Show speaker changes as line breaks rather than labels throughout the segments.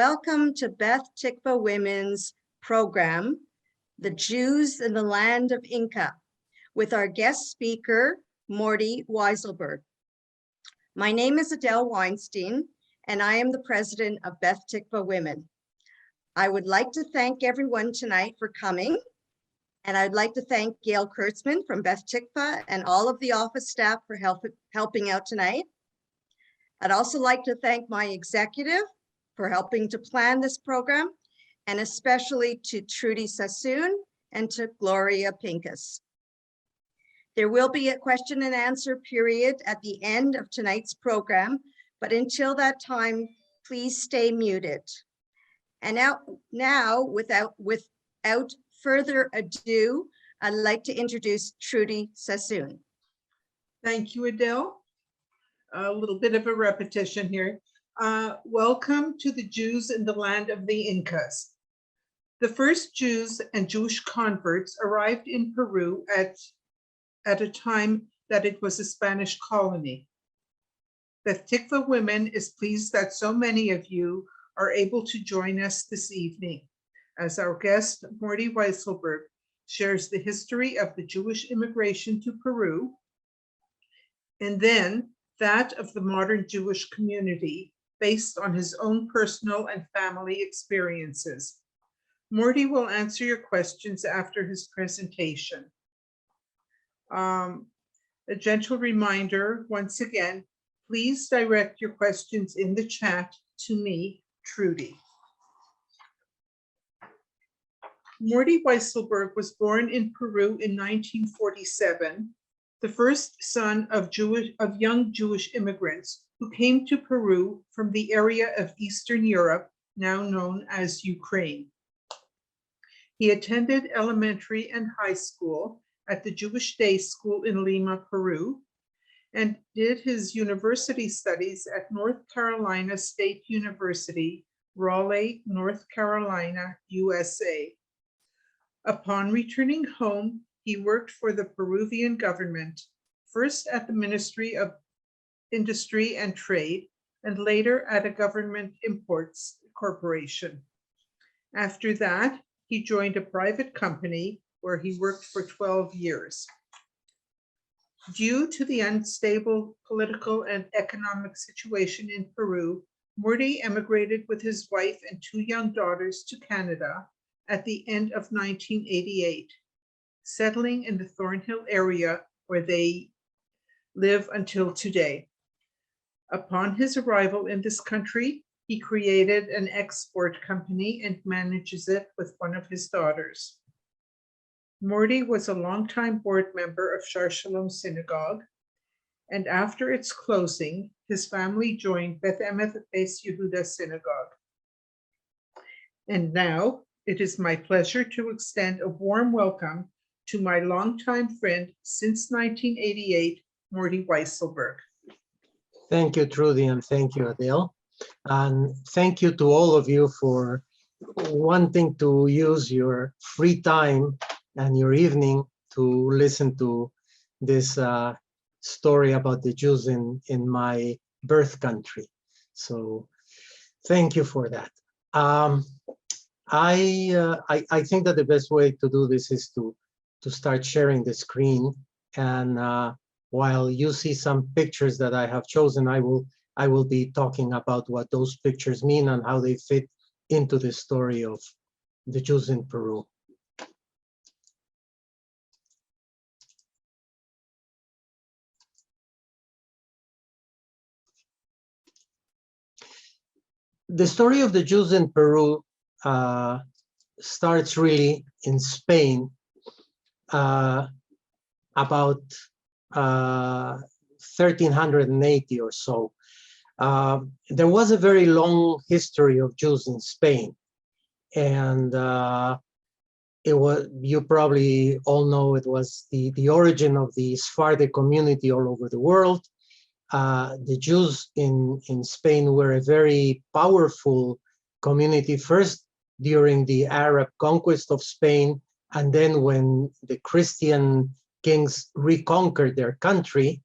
Welcome to Beth Tikvah Women's program, The Jews in the Land of Inca, with our guest speaker, Morty Weisselberg. My name is Adele Weinstein, and I am the president of Beth Tikvah Women. I would like to thank everyone tonight for coming, and I'd like to thank Gail Kurtzman from Beth Tikvah and all of the office staff for helping out tonight. I'd also like to thank my executive for helping to plan this program, and especially to Trudy Sassoon and to Gloria Pincus. There will be a question and answer period at the end of tonight's program, but until that time, please stay muted. And now without further ado, I'd like to introduce Trudy Sassoon.
Thank you, Adele. A little bit of a repetition here. Welcome to the Jews in the land of the Incas. The first Jews and Jewish converts arrived in Peru at a time that it was a Spanish colony. Beth Tikvah Women is pleased that so many of you are able to join us this evening as our guest, Morty Weisselberg, shares the history of the Jewish immigration to Peru and then that of the modern Jewish community based on his own personal and family experiences. Morty will answer your questions after his presentation. A gentle reminder, once again, please direct your questions in the chat to me, Trudy. Morty Weisselberg was born in Peru in 1947, the first son of young Jewish immigrants who came to Peru from the area of Eastern Europe, now known as Ukraine. He attended elementary and high school at the Jewish Day School in Lima, Peru, and did his university studies at North Carolina State University, Raleigh, North Carolina, USA. Upon returning home, he worked for the Peruvian government, first at the Ministry of Industry and Trade, and later at a government imports corporation. After that, he joined a private company where he worked for 12 years. Due to the unstable political and economic situation in Peru, Morty emigrated with his wife and 2 young daughters to Canada at the end of 1988, settling in the Thornhill area where they live until today. Upon his arrival in this country, he created an export company and manages it with one of his daughters. Morty was a longtime board member of Shar Shalom Synagogue, and after its closing, his family joined Beth Emeth Beis Yehuda Synagogue. And now, it is my pleasure to extend a warm welcome to my longtime friend since 1988, Morty Weisselberg.
Thank you, Trudy, and thank you, Adele. And thank you to all of you for wanting to use your free time and your evening to listen to this story about the Jews in my birth country. So thank you for that. I think that the best way to do this is to start sharing the screen, and while you see some pictures that I have chosen, I will be talking about what those pictures mean and how they fit into the story of the Jews in Peru. The story of the Jews in Peru starts really in Spain about 1380 or so. There was a very long history of Jews in Spain, and it was, you probably all know, it was the origin of the Sephardic community all over the world. The Jews in Spain were a very powerful community, first during the Arab conquest of Spain, and then when the Christian kings reconquered their country,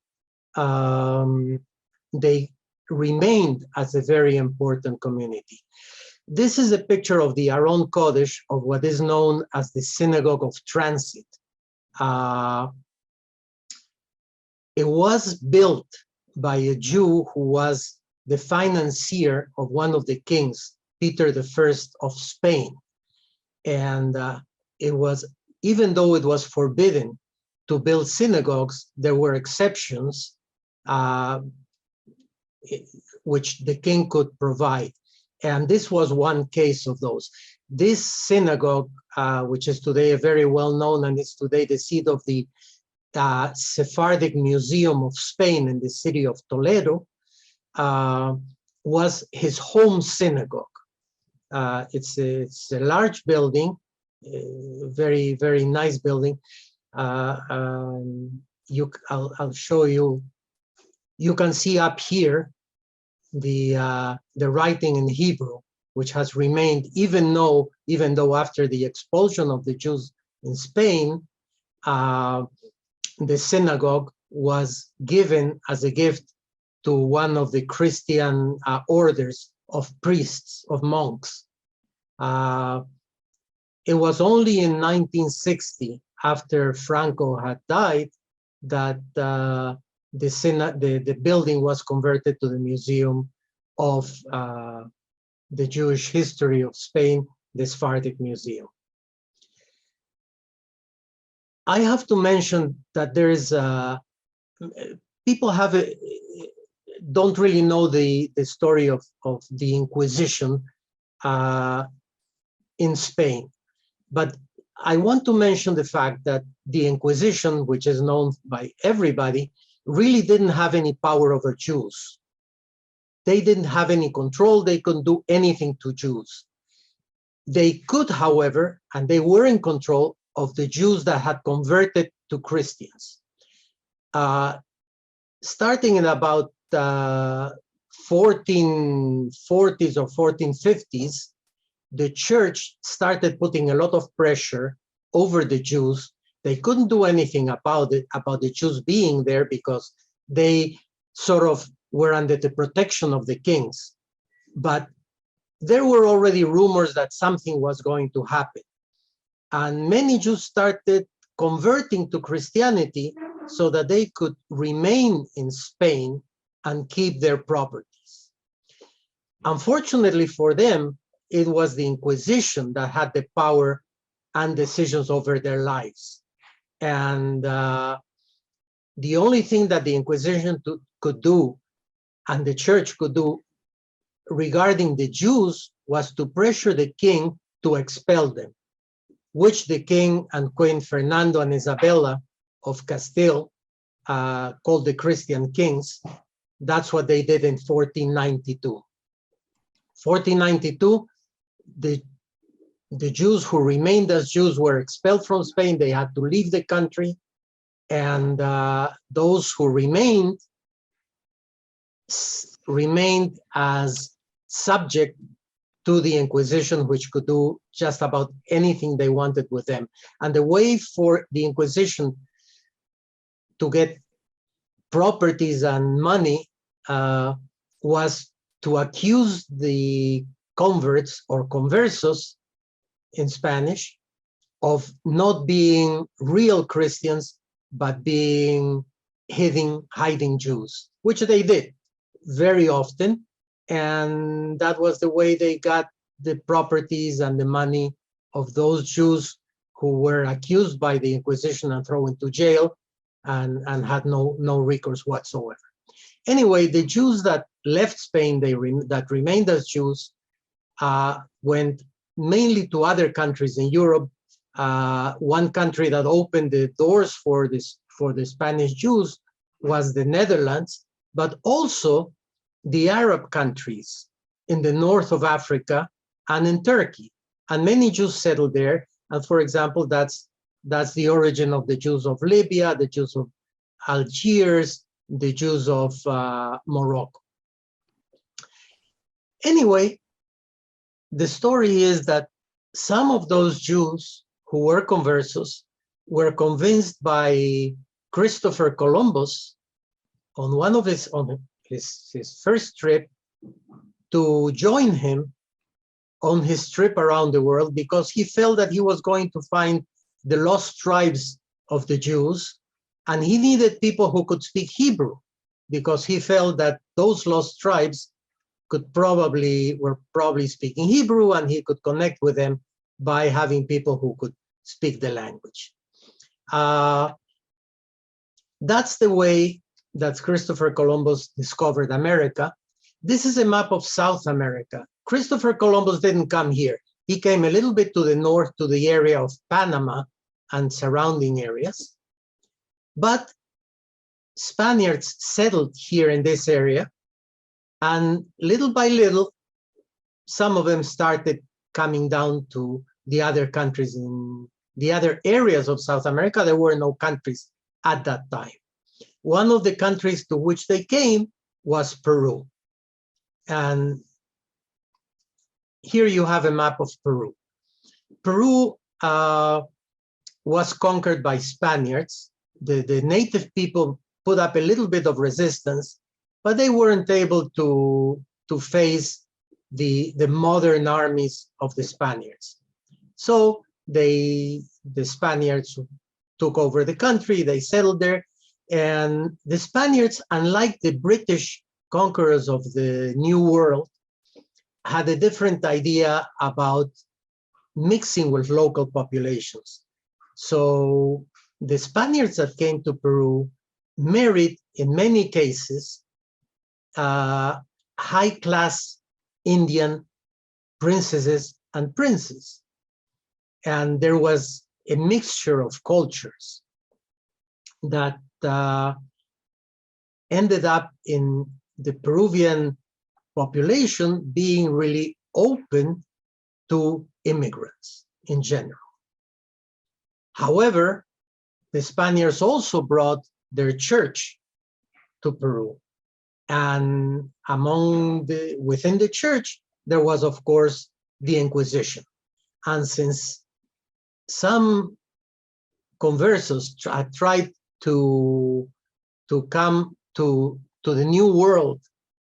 they remained as a very important community. This is a picture of the Aron Kodesh of what is known as the Synagogue of Transit. It was built by a Jew who was the financier of one of the kings, Peter I of Spain. And it was, even though it was forbidden to build synagogues, there were exceptions which the king could provide. And this was one case of those. This synagogue, which is today a very well-known, and is today the seat of the Sephardic Museum of Spain in the city of Toledo, was his home synagogue. It's a large building, very, very nice building. I'll show you. You can see up here the writing in Hebrew, which has remained, even though after the expulsion of the Jews in Spain, the synagogue was given as a gift to one of the Christian orders of priests, of monks. It was only in 1960, after Franco had died, that the building was converted to the Museum of the Jewish History of Spain, the Sephardic Museum. I have to mention that there is people don't really know the story of the Inquisition in Spain, but I want to mention the fact that the Inquisition, which is known by everybody, really didn't have any power over Jews. They didn't have any control. They couldn't do anything to Jews. They could, however, and they were in control of the Jews that had converted to Christians. Starting in about 1440s or 1450s, the church started putting a lot of pressure over the Jews. They couldn't do anything about the Jews being there, because they sort of were under the protection of the kings. But there were already rumors that something was going to happen. And many Jews started converting to Christianity so that they could remain in Spain and keep their properties. Unfortunately for them, it was the Inquisition that had the power and decisions over their lives. And the only thing that the Inquisition could do, and the church could do regarding the Jews, was to pressure the king to expel them, which the king and Queen Fernando and Isabella of Castile called the Christian kings. That's what they did in 1492. 1492, the Jews who remained as Jews were expelled from Spain. They had to leave the country. And those who remained as subject to the Inquisition, which could do just about anything they wanted with them. And the way for the Inquisition to get properties and money was to accuse the converts, or conversos in Spanish, of not being real Christians, but being hiding Jews, which they did very often. And that was the way they got the properties and the money of those Jews who were accused by the Inquisition and thrown into jail and had no recourse whatsoever. Anyway, the Jews that left Spain, that remained as Jews, went mainly to other countries in Europe. One country that opened the doors for the Spanish Jews was the Netherlands, but also the Arab countries in the north of Africa and in Turkey. And many Jews settled there. And for example, that's the origin of the Jews of Libya, the Jews of Algiers, the Jews of Morocco. Anyway, the story is that some of those Jews who were conversos were convinced by Christopher Columbus on his first trip to join him on his trip around the world because he felt that he was going to find the lost tribes of the Jews, and he needed people who could speak Hebrew because he felt that those lost tribes were probably speaking Hebrew, and he could connect with them by having people who could speak the language. That's the way that Christopher Columbus discovered America. This is a map of South America. Christopher Columbus didn't come here. He came a little bit to the north, to the area of Panama and surrounding areas. But Spaniards settled here in this area, and little by little, some of them started coming down to the other countries in the other areas of South America. There were no countries at that time. One of the countries to which they came was Peru. And here you have a map of Peru. Peru was conquered by Spaniards. The native people put up a little bit of resistance, but they weren't able to face the modern armies of the Spaniards. So the Spaniards took over the country, they settled there, and the Spaniards, unlike the British conquerors of the New World, had a different idea about mixing with local populations. So the Spaniards that came to Peru married, in many cases, high-class Indian princesses and princes. And there was a mixture of cultures that ended up in the Peruvian population being really open to immigrants in general. However, the Spaniards also brought their church to Peru. And within the church, there was, of course, the Inquisition. And since some conversos tried to come to the New World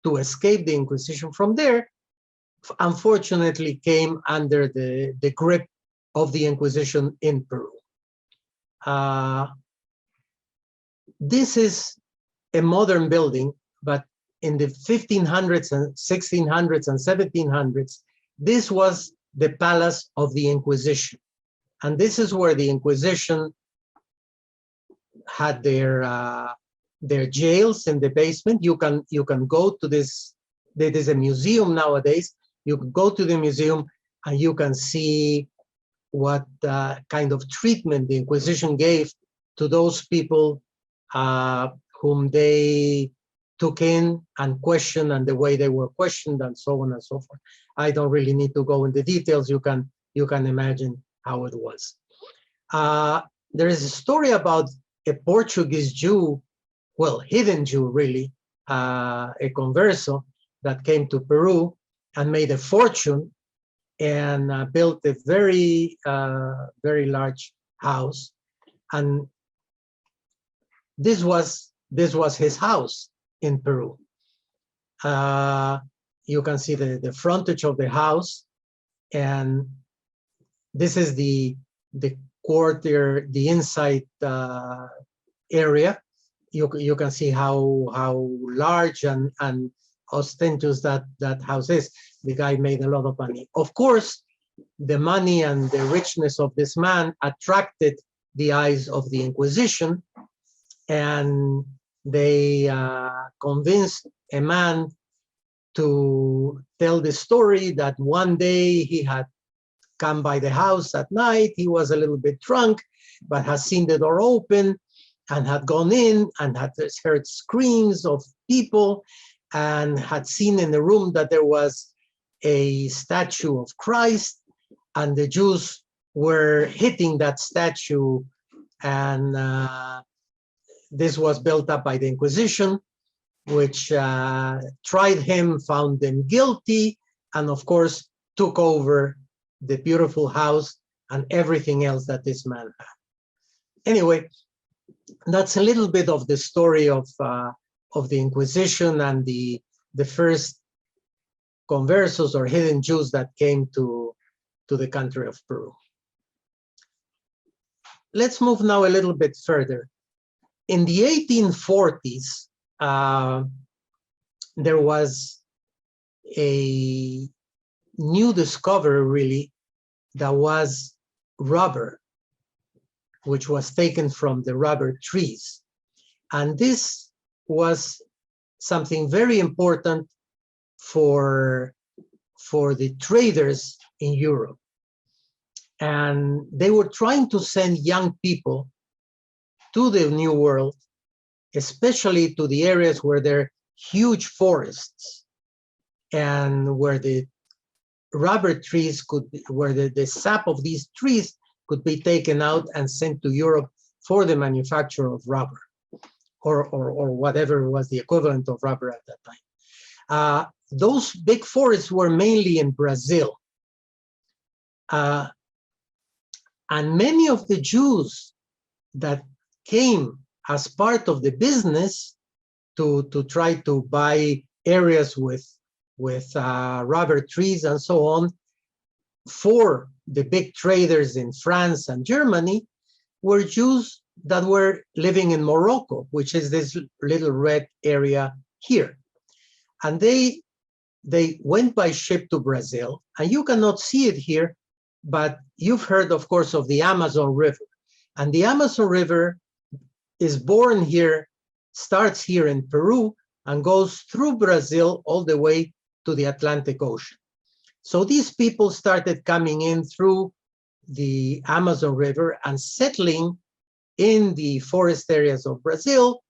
to escape the Inquisition from there, unfortunately came under the grip of the Inquisition in Peru. This is a modern building, but in the 1500s and 1600s and 1700s, this was the palace of the Inquisition. And this is where the Inquisition had their jails in the basement. You can go to this. There is a museum nowadays. You can go to the museum and you can see what kind of treatment the Inquisition gave to those people whom they took in and questioned, and the way they were questioned, and so on and so forth. I don't really need to go into details. You can imagine how it was. There is a story about a Portuguese Jew, well, hidden Jew really, a converso that came to Peru and made a fortune and built a very, very large house. And this was his house in Peru. You can see the frontage of the house, and this is the quarter, the inside area. You can see how large and ostentatious that house is. The guy made a lot of money. Of course, the money and the richness of this man attracted the eyes of the Inquisition, and they convinced a man to tell the story that one day he had come by the house at night. He was a little bit drunk, but had seen the door open and had gone in and had heard screams of people and had seen in the room that there was a statue of Christ, and the Jews were hitting that statue, and this was built up by the Inquisition, which tried him, found him guilty, and of course took over the beautiful house and everything else that this man had. Anyway, that's a little bit of the story of the Inquisition and the first conversos or hidden Jews that came to the country of Peru. Let's move now a little bit further. In the 1840s, there was a new discovery, really, that was rubber, which was taken from the rubber trees. And this was something very important for the traders in Europe. And they were trying to send young people to the New World, especially to the areas where there are huge forests and where the rubber trees could be, where the sap of these trees could be taken out and sent to Europe for the manufacture of rubber, or whatever was the equivalent of rubber at that time. Those big forests were mainly in Brazil. And many of the Jews that came as part of the business to try to buy areas with rubber trees and so on for the big traders in France and Germany were Jews that were living in Morocco, which is this little red area here. And they went by ship to Brazil, and you cannot see it here, but you've heard, of course, of the Amazon River. And the Amazon River is born here, starts here in Peru, and goes through Brazil all the way to the Atlantic Ocean. So these people started coming in through the Amazon River and settling in the forest areas of Brazil.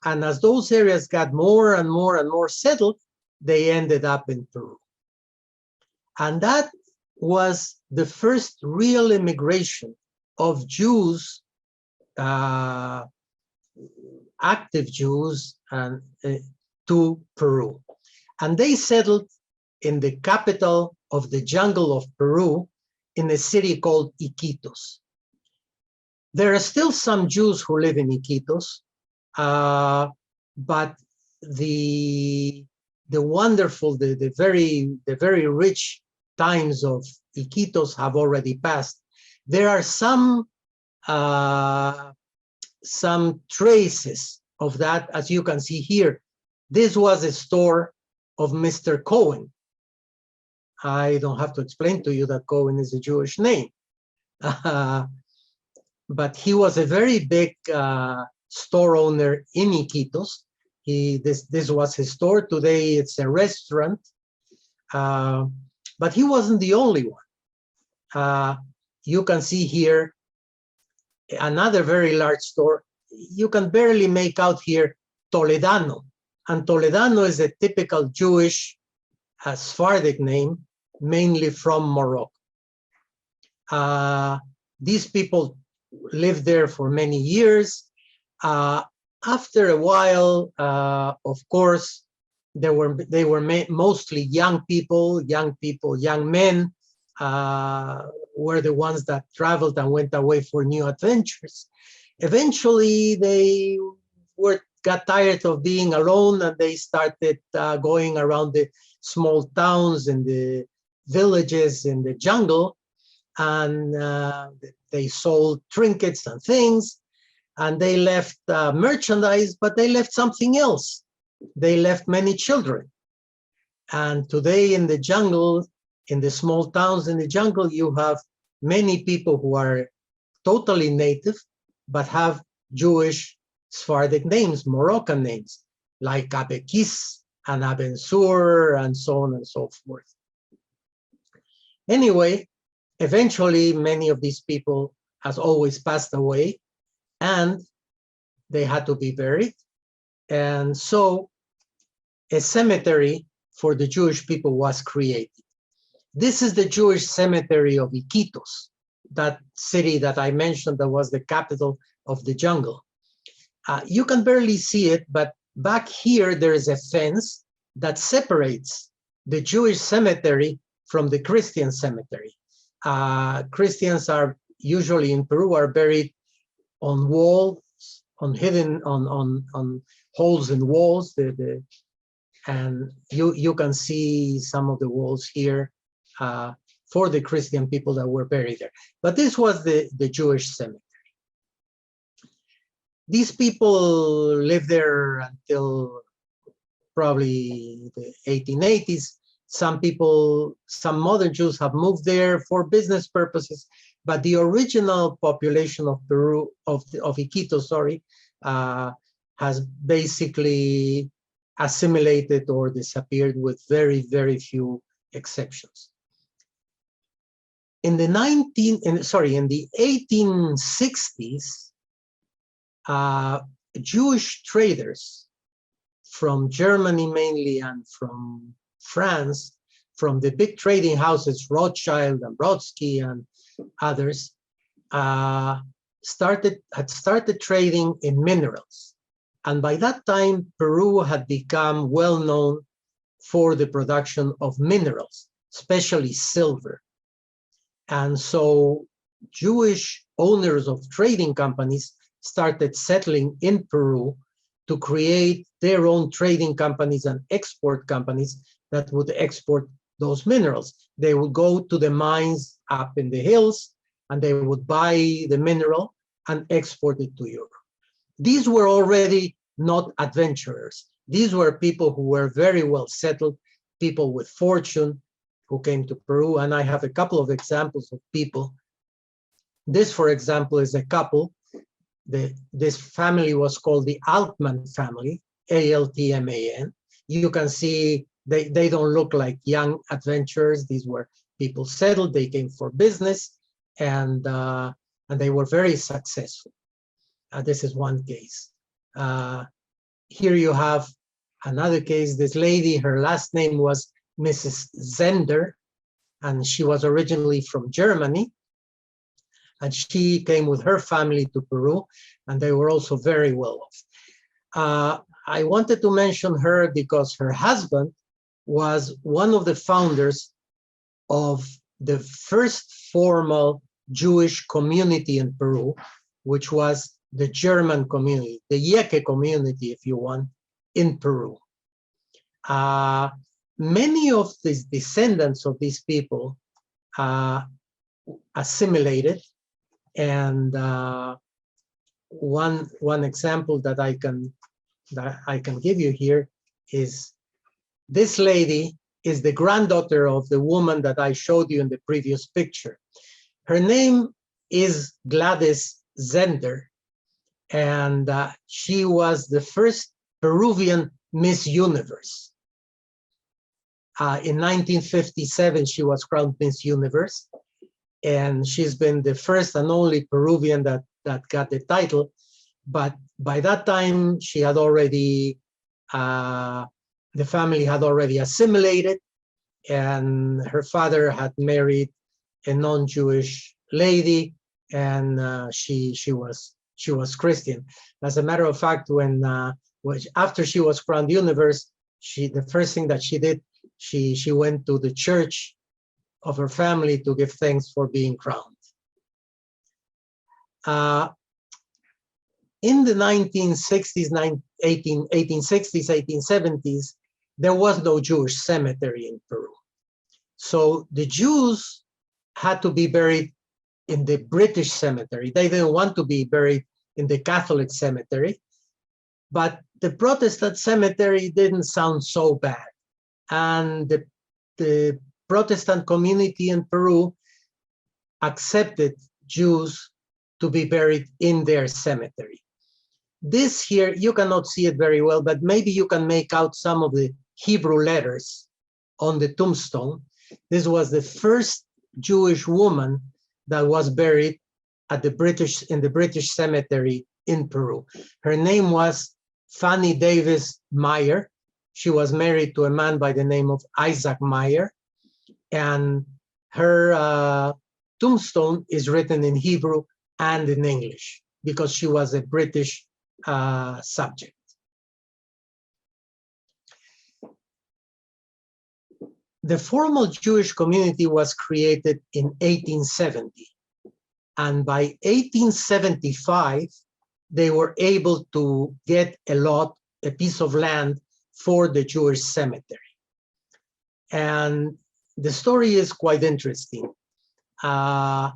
And as those areas got more and more and more settled, they ended up in Peru. And that was the first real immigration of Jews, active Jews, to Peru. And they settled in the capital of the jungle of Peru, in a city called Iquitos. There are still some Jews who live in Iquitos, but the wonderful, the very rich times of Iquitos have already passed. There are some traces of that, as you can see here. This was a store of Mr. Cohen. I don't have to explain to you that Cohen is a Jewish name. But he was a very big store owner in Iquitos. This was his store. Today it's a restaurant. But he wasn't the only one. You can see here another very large store. You can barely make out here Toledano. And Toledano is a typical Jewish Sephardic name, mainly from Morocco. These people lived there for many years. After a while, of course, they were mostly young men were the ones that traveled and went away for new adventures. Eventually, they got tired of being alone, and they started going around the small towns and the villages in the jungle, and they sold trinkets and things, and they left merchandise, but they left something else. They left many children. And today in the jungle, in the small towns in the jungle, you have many people who are totally native, but have Jewish Sephardic names, Moroccan names, like Abekis and Abensur and so on and so forth. Anyway, eventually many of these people, as always, passed away, and they had to be buried. And so a cemetery for the Jewish people was created. This is the Jewish cemetery of Iquitos, that city that I mentioned that was the capital of the jungle. You can barely see it, but back here there is a fence that separates the Jewish cemetery from the Christian cemetery. Christians are usually in Peru are buried on walls, on holes in walls, And you can see some of the walls here for the Christian people that were buried there. But this was the Jewish cemetery. These people lived there until probably the 1880s. Some people, some modern Jews have moved there for business purposes, but the original population of Peru, of Iquitos, sorry, has basically assimilated or disappeared with very, very few exceptions. In the 1860s, Jewish traders from Germany mainly and from France, from the big trading houses, Rothschild and Brodsky and others, had started trading in minerals. And by that time, Peru had become well known for the production of minerals, especially silver. And so Jewish owners of trading companies started settling in Peru to create their own trading companies and export companies that would export those minerals. They would go to the mines up in the hills and they would buy the mineral and export it to Europe. These were already not adventurers. These were people who were very well settled, people with fortune who came to Peru. And I have a couple of examples of people. This, for example, is a couple. This family was called the Altman family, Altman. You can see they don't look like young adventurers. These were people settled. They came for business, and they were very successful. This is one case. Here you have another case. This lady, her last name was Mrs. Zender, and she was originally from Germany. And she came with her family to Peru, and they were also very well off. I wanted to mention her because her husband was one of the founders of the first formal Jewish community in Peru, which was the German community, the Yeke community, if you want, in Peru. Many of the descendants of these people assimilated, and one example that I can give you here is this lady is the granddaughter of the woman that I showed you in the previous picture. Her name is Gladys Zender, and she was the first Peruvian Miss Universe. In 1957, she was crowned Miss Universe, and she's been the first and only Peruvian that got the title. But by that time, she had already, the family had already assimilated, and her father had married a non-Jewish lady, and she was Christian. As a matter of fact, after she was crowned Universe, the first thing that she did, she went to the church of her family to give thanks for being crowned. In the 1860s, 1870s, there was no Jewish cemetery in Peru. So the Jews had to be buried in the British cemetery. They didn't want to be buried in the Catholic cemetery, but the Protestant cemetery didn't sound so bad. And the Protestant community in Peru accepted Jews to be buried in their cemetery. This here, you cannot see it very well, but maybe you can make out some of the Hebrew letters on the tombstone. This was the first Jewish woman that was buried in the British cemetery in Peru. Her name was Fanny Davis Meyer. She was married to a man by the name of Isaac Meyer, and her tombstone is written in Hebrew and in English because she was a British subject. The formal Jewish community was created in 1870, and by 1875, they were able to get a piece of land for the Jewish cemetery. And the story is quite interesting. A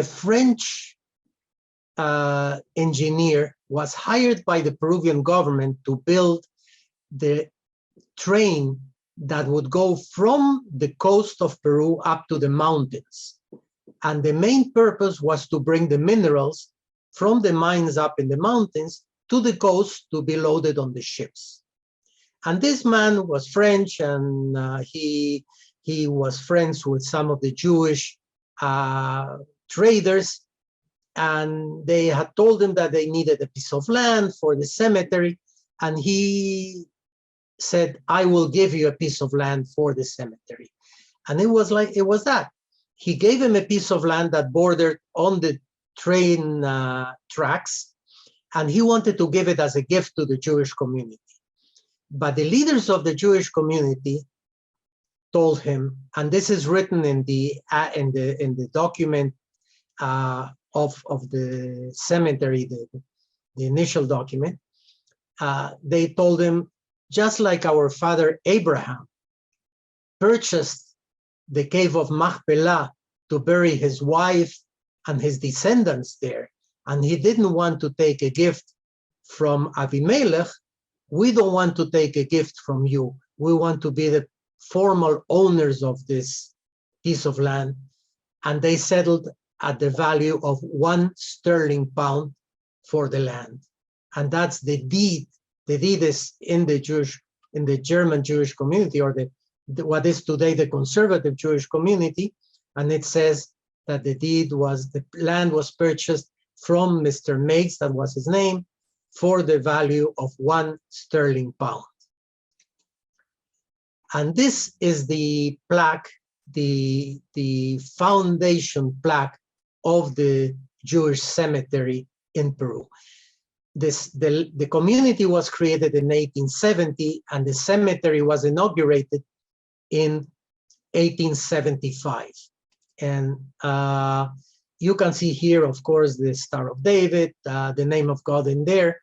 French engineer was hired by the Peruvian government to build the train that would go from the coast of Peru up to the mountains. And the main purpose was to bring the minerals from the mines up in the mountains to the coast to be loaded on the ships. And this man was French, and he was friends with some of the Jewish traders, and they had told him that they needed a piece of land for the cemetery, and he said, I will give you a piece of land for the cemetery. And it was that. He gave him a piece of land that bordered on the train tracks, and he wanted to give it as a gift to the Jewish community. But the leaders of the Jewish community told him, and this is written in the document of the cemetery, the initial document, they told him, just like our father Abraham purchased the cave of Machpelah to bury his wife and his descendants there, and he didn't want to take a gift from Abimelech, we don't want to take a gift from you. We want to be the formal owners of this piece of land. And they settled at the value of 1 sterling pound for the land. And that's the deed. The deed is in the German Jewish community, or what is today the conservative Jewish community. And it says that the land was purchased from Mr. Meigs, that was his name, for the value of 1 sterling pound. And this is the plaque, the foundation plaque of the Jewish cemetery in Peru. The community was created in 1870, and the cemetery was inaugurated in 1875. And you can see here, of course, the Star of David, the name of God in there.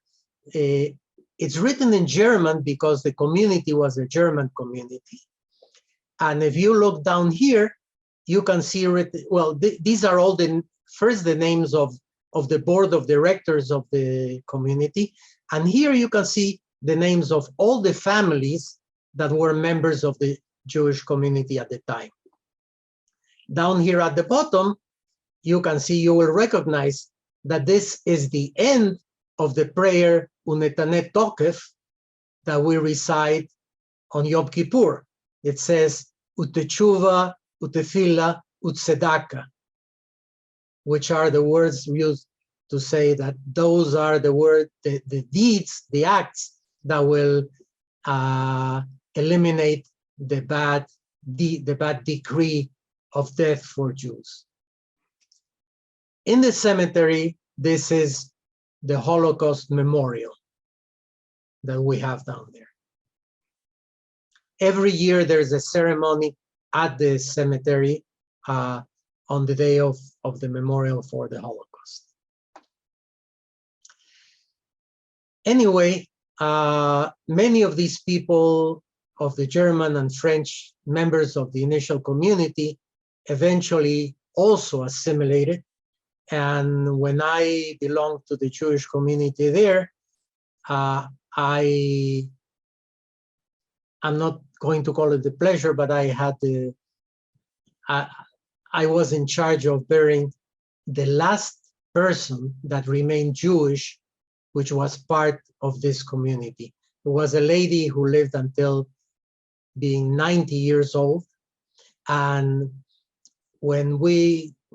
It's written in German because the community was a German community. And if you look down here, you can see, these are all the names of the board of directors of the community. And here you can see the names of all the families that were members of the Jewish community at the time. Down here at the bottom, you will recognize that this is the end of the prayer Unetanet Tokef that we recite on Yom Kippur. It says Utechuva, Utefila, Utsedaka, which are the words used to say that those are the deeds, the acts that will eliminate the bad decree of death for Jews. In the cemetery, this is the Holocaust memorial that we have down there. Every year there's a ceremony at the cemetery on the day of the memorial for the Holocaust. Anyway, many of these people of the German and French members of the initial community eventually also assimilated. And when I belonged to the Jewish community there, I'm not going to call it the pleasure, but I was in charge of burying the last person that remained Jewish, which was part of this community. It was a lady who lived until being 90 years old. And when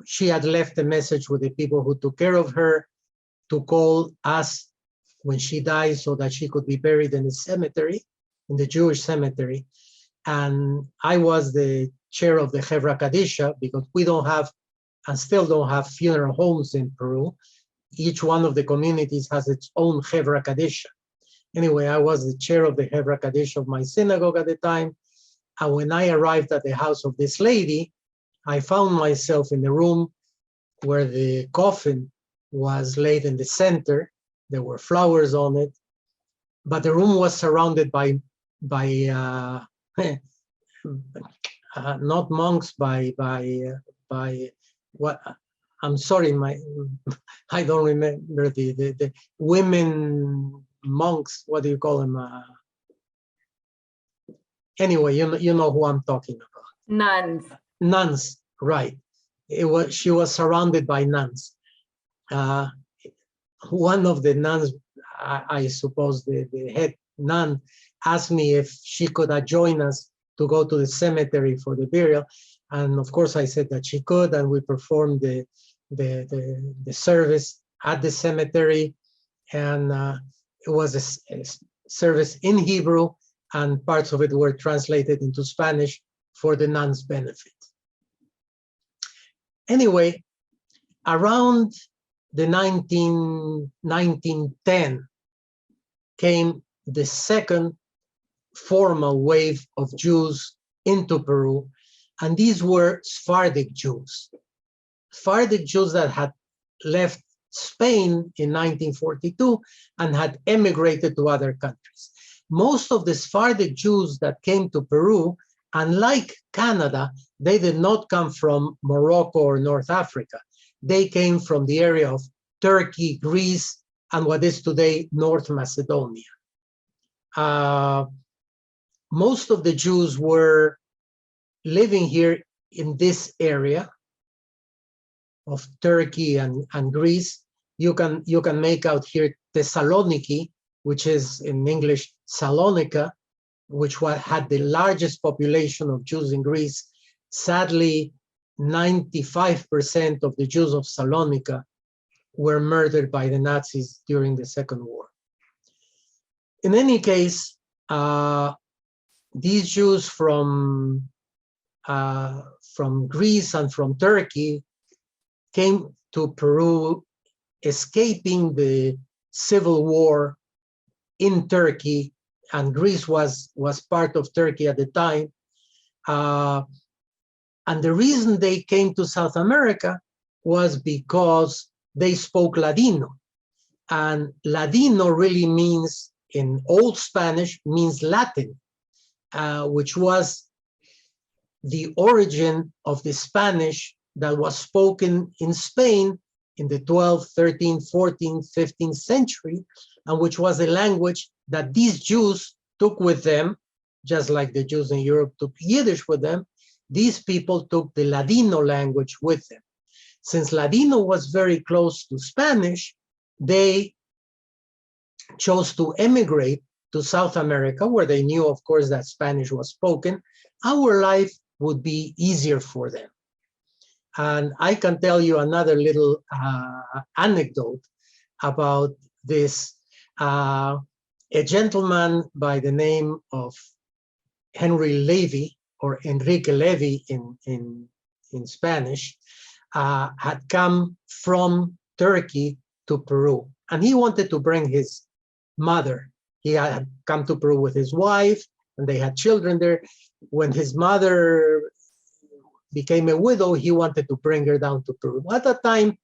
she had left a message with the people who took care of her to call us when she died so that she could be buried in the cemetery, in the Jewish cemetery. And I was the chair of the Hevra Kadisha, because we don't have, and still don't have, funeral homes in Peru. Each one of the communities has its own Hevra Kadisha. Anyway, I was the chair of the Hevra Kadisha of my synagogue at the time. And when I arrived at the house of this lady, I found myself in the room where the coffin was laid in the center. There were flowers on it. but the room was surrounded by not monks, by what, I'm sorry, I don't remember the women monks. What do you call them? Anyway, you know who I'm talking about.
Nuns.
Nuns, right? She was surrounded by nuns. One of the nuns, I suppose the head nun, asked me if she could join us to go to the cemetery for the burial, and of course I said that she could, and we performed the service at the cemetery, and it was a service in Hebrew, and parts of it were translated into Spanish for the nuns' benefit. Anyway, around the 1910 came the second formal wave of Jews into Peru, and these were Sephardic Jews. Sephardic Jews that had left Spain in 1942 and had emigrated to other countries. Most of the Sephardic Jews that came to Peru, unlike Canada, they did not come from Morocco or North Africa. They came from the area of Turkey, Greece, and what is today North Macedonia. Most of the Jews were living here in this area of Turkey and Greece. You can make out here Thessaloniki, which is in English Salonika, which had the largest population of Jews in Greece. Sadly, 95% of the Jews of Salonika were murdered by the Nazis during the Second War. In any case, these Jews from Greece and from Turkey came to Peru, escaping the civil war in Turkey, and Greece was part of Turkey at the time. And the reason they came to South America was because they spoke Ladino. And Ladino really means, in Old Spanish, means Latin, which was the origin of the Spanish that was spoken in Spain in the 12th, 13th, 14th, 15th century, and which was a language that these Jews took with them, just like the Jews in Europe took Yiddish with them. These people took the Ladino language with them. Since Ladino was very close to Spanish, they chose to emigrate to South America, where they knew, of course, that Spanish was spoken. Our life would be easier for them. And I can tell you another little anecdote about this. A gentleman by the name of Henry Levy, or Enrique Levy in Spanish, had come from Turkey to Peru, and he wanted to bring his mother. He had come to Peru with his wife, and they had children there. When his mother became a widow, he wanted to bring her down to Peru. At the time,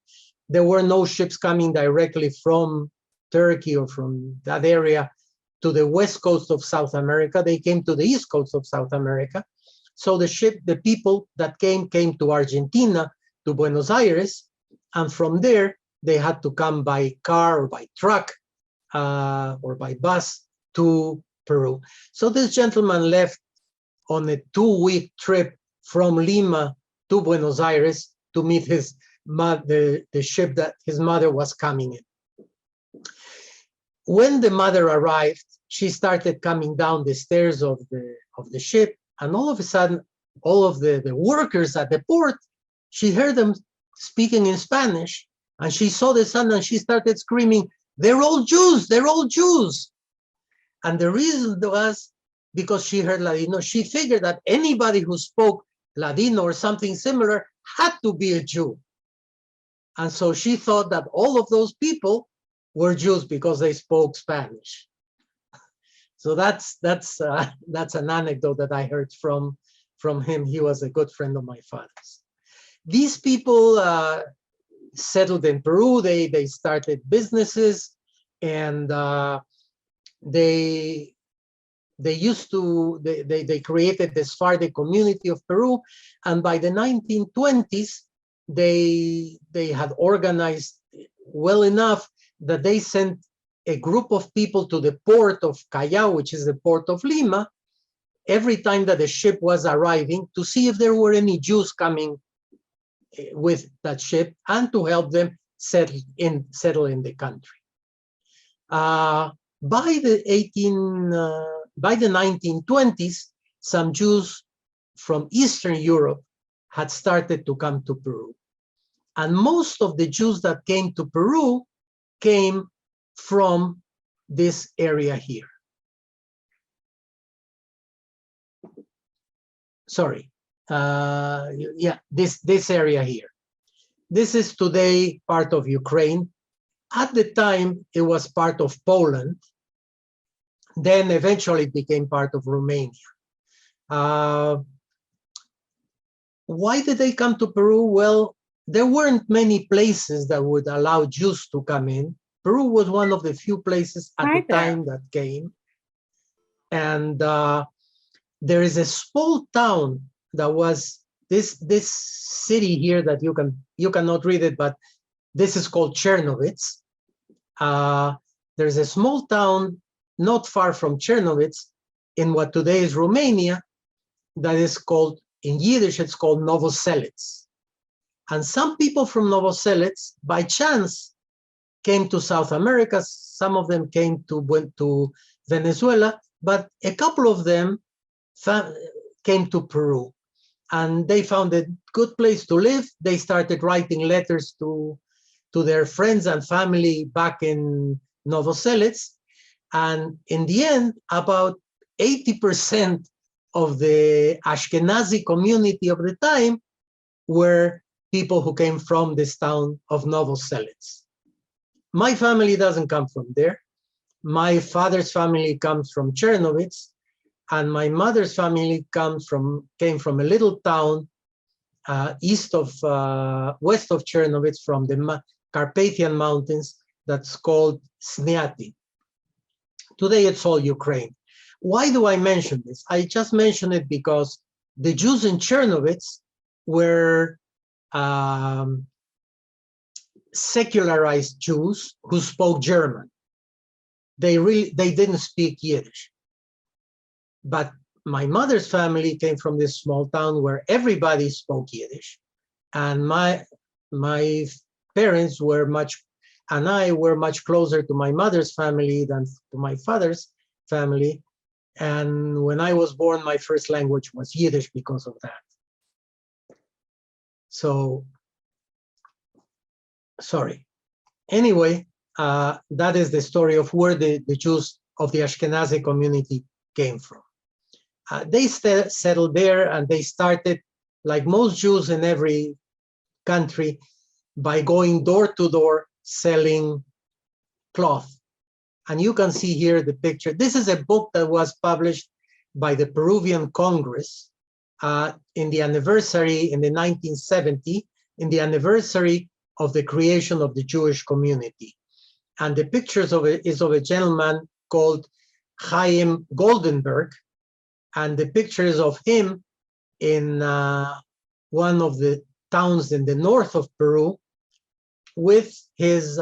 there were no ships coming directly from Turkey or from that area to the west coast of South America. They came to the east coast of South America. So the people that came to Argentina, to Buenos Aires, and from there, they had to come by car or by truck or by bus to Peru. So this gentleman left on a 2-week trip from Lima to Buenos Aires to meet the ship that his mother was coming in. When the mother arrived, she started coming down the stairs of the ship, and all of a sudden, all of the workers at the port, she heard them speaking in Spanish, and she saw the son, and she started screaming, "They're all Jews, they're all Jews." And the reason was because she heard Ladino. She figured that anybody who spoke Ladino or something similar had to be a Jew. And so she thought that all of those people were Jews because they spoke Spanish. So that's an anecdote that I heard from him. He was a good friend of my father's. These people settled in Peru. They started businesses, and they created the Sephardic community of Peru, and by the 1920s, they had organized well enough that they sent a group of people to the port of Callao, which is the port of Lima, every time that the ship was arriving, to see if there were any Jews coming with that ship and to help them settle in the country. By the 1920s, some Jews from Eastern Europe had started to come to Peru. And most of the Jews that came to Peru came from this area here. Sorry, yeah, this area here. This is today part of Ukraine. At the time, it was part of Poland. Then eventually it became part of Romania. Why did they come to Peru? Well, there weren't many places that would allow Jews to come in. Peru was one of the few places at the time that came. And there is a small town that was this city here that you cannot read it, but this is called Chernovitz. There's a small town not far from Chernovitz in what today is Romania that is called, in Yiddish, it's called Novoselets. And some people from Novoselets, by chance, came to South America. Some of them went to Venezuela, but a couple of them came to Peru. And they found a good place to live. They started writing letters to their friends and family back in Novoselets. And in the end, about 80% of the Ashkenazi community of the time were people who came from this town of Novoselets. My family doesn't come from there. My father's family comes from Chernovitz, and my mother's family came from a little town west of Chernovitz, from the Carpathian Mountains, that's called Sniaty. Today it's all Ukraine. Why do I mention this? I just mention it because the Jews in Chernovitz were secularized Jews who spoke German. They didn't speak Yiddish. But my mother's family came from this small town where everybody spoke Yiddish, and my parents and I were much closer to my mother's family than to my father's family. And when I was born, my first language was Yiddish because of that. So, sorry. Anyway, that is the story of where the Jews of the Ashkenazi community came from. They settled there, and they started, like most Jews in every country, by going door to door selling cloth. And you can see here the picture. This is a book that was published by the Peruvian Congress in the anniversary, in the 1970, in the anniversary of the creation of the Jewish community. And the pictures of it is of a gentleman called Chaim Goldenberg, and the picture is of him in one of the towns in the north of Peru with his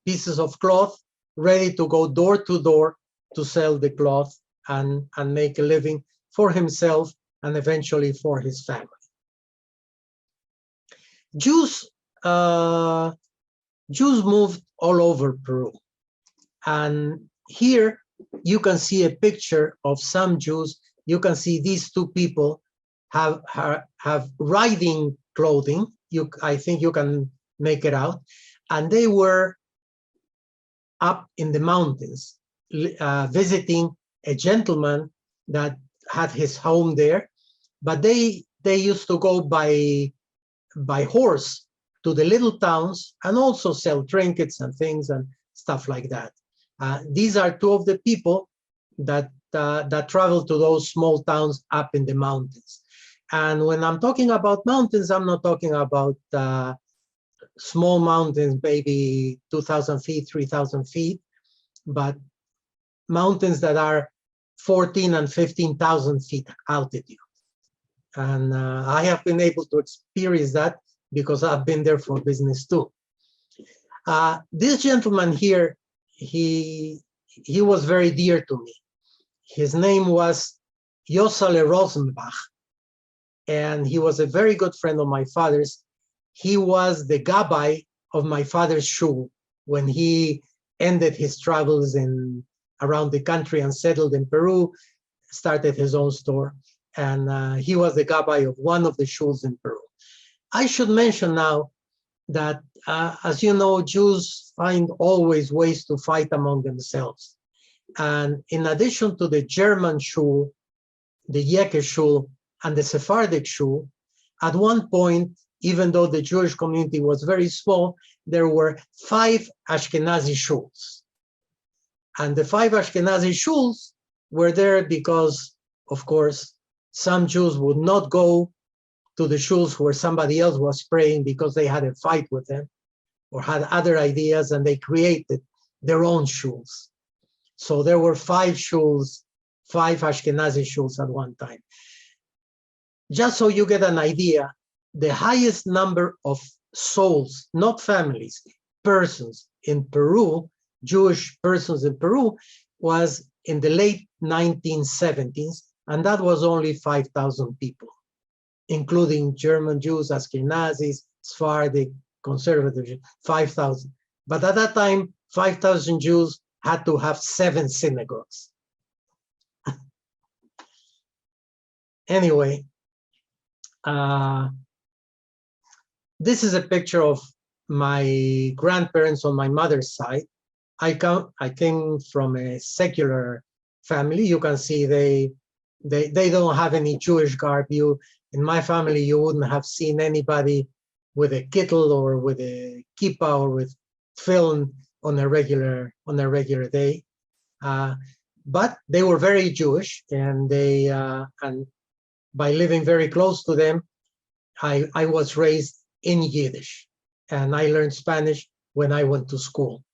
pieces of cloth, ready to go door to door to sell the cloth and make a living for himself and eventually for his family. Jews moved all over Peru. And here you can see a picture of some Jews. You can see these two people have riding clothing. I think you can make it out. And they were up in the mountains visiting a gentleman that had his home there. But they used to go by horse to the little towns and also sell trinkets and things and stuff like that. These are two of the people that travel to those small towns up in the mountains. And when I'm talking about mountains, I'm not talking about small mountains, maybe 2,000 feet, 3,000 feet, but mountains that are 14 and 15,000 feet altitude. And I have been able to experience that because I've been there for business too. This gentleman here, he was very dear to me. His name was Josale Rosenbach, and he was a very good friend of my father's. He was the gabbai of my father's shul when he ended his travels around the country and settled in Peru, started his own store, and he was the gabbai of one of the shuls in Peru. I should mention now that, as you know, Jews find always ways to fight among themselves. And in addition to the German shul, the Yeke shul, and the Sephardic shul, at one point, even though the Jewish community was very small, there were 5 Ashkenazi shuls. And the 5 Ashkenazi shuls were there because, of course, some Jews would not go to the shuls where somebody else was praying because they had a fight with them or had other ideas, and they created their own shuls. So there were 5 shuls, 5 Ashkenazi shuls at one time. Just so you get an idea, the highest number of souls, not families, persons in Peru, Jewish persons in Peru, was in the late 1970s, and that was only 5,000 people, including German Jews, Ashkenazis, Sephardic, conservative Jews, 5,000. But at that time, 5,000 Jews had to have 7 synagogues. Anyway, this is a picture of my grandparents on my mother's side. I came from a secular family. You can see they don't have any Jewish garb. In my family, you wouldn't have seen anybody with a kittel or with a kippah or with tefillin on a regular day. But they were very Jewish, and and by living very close to them, I was raised in Yiddish, and I learned Spanish when I went to school.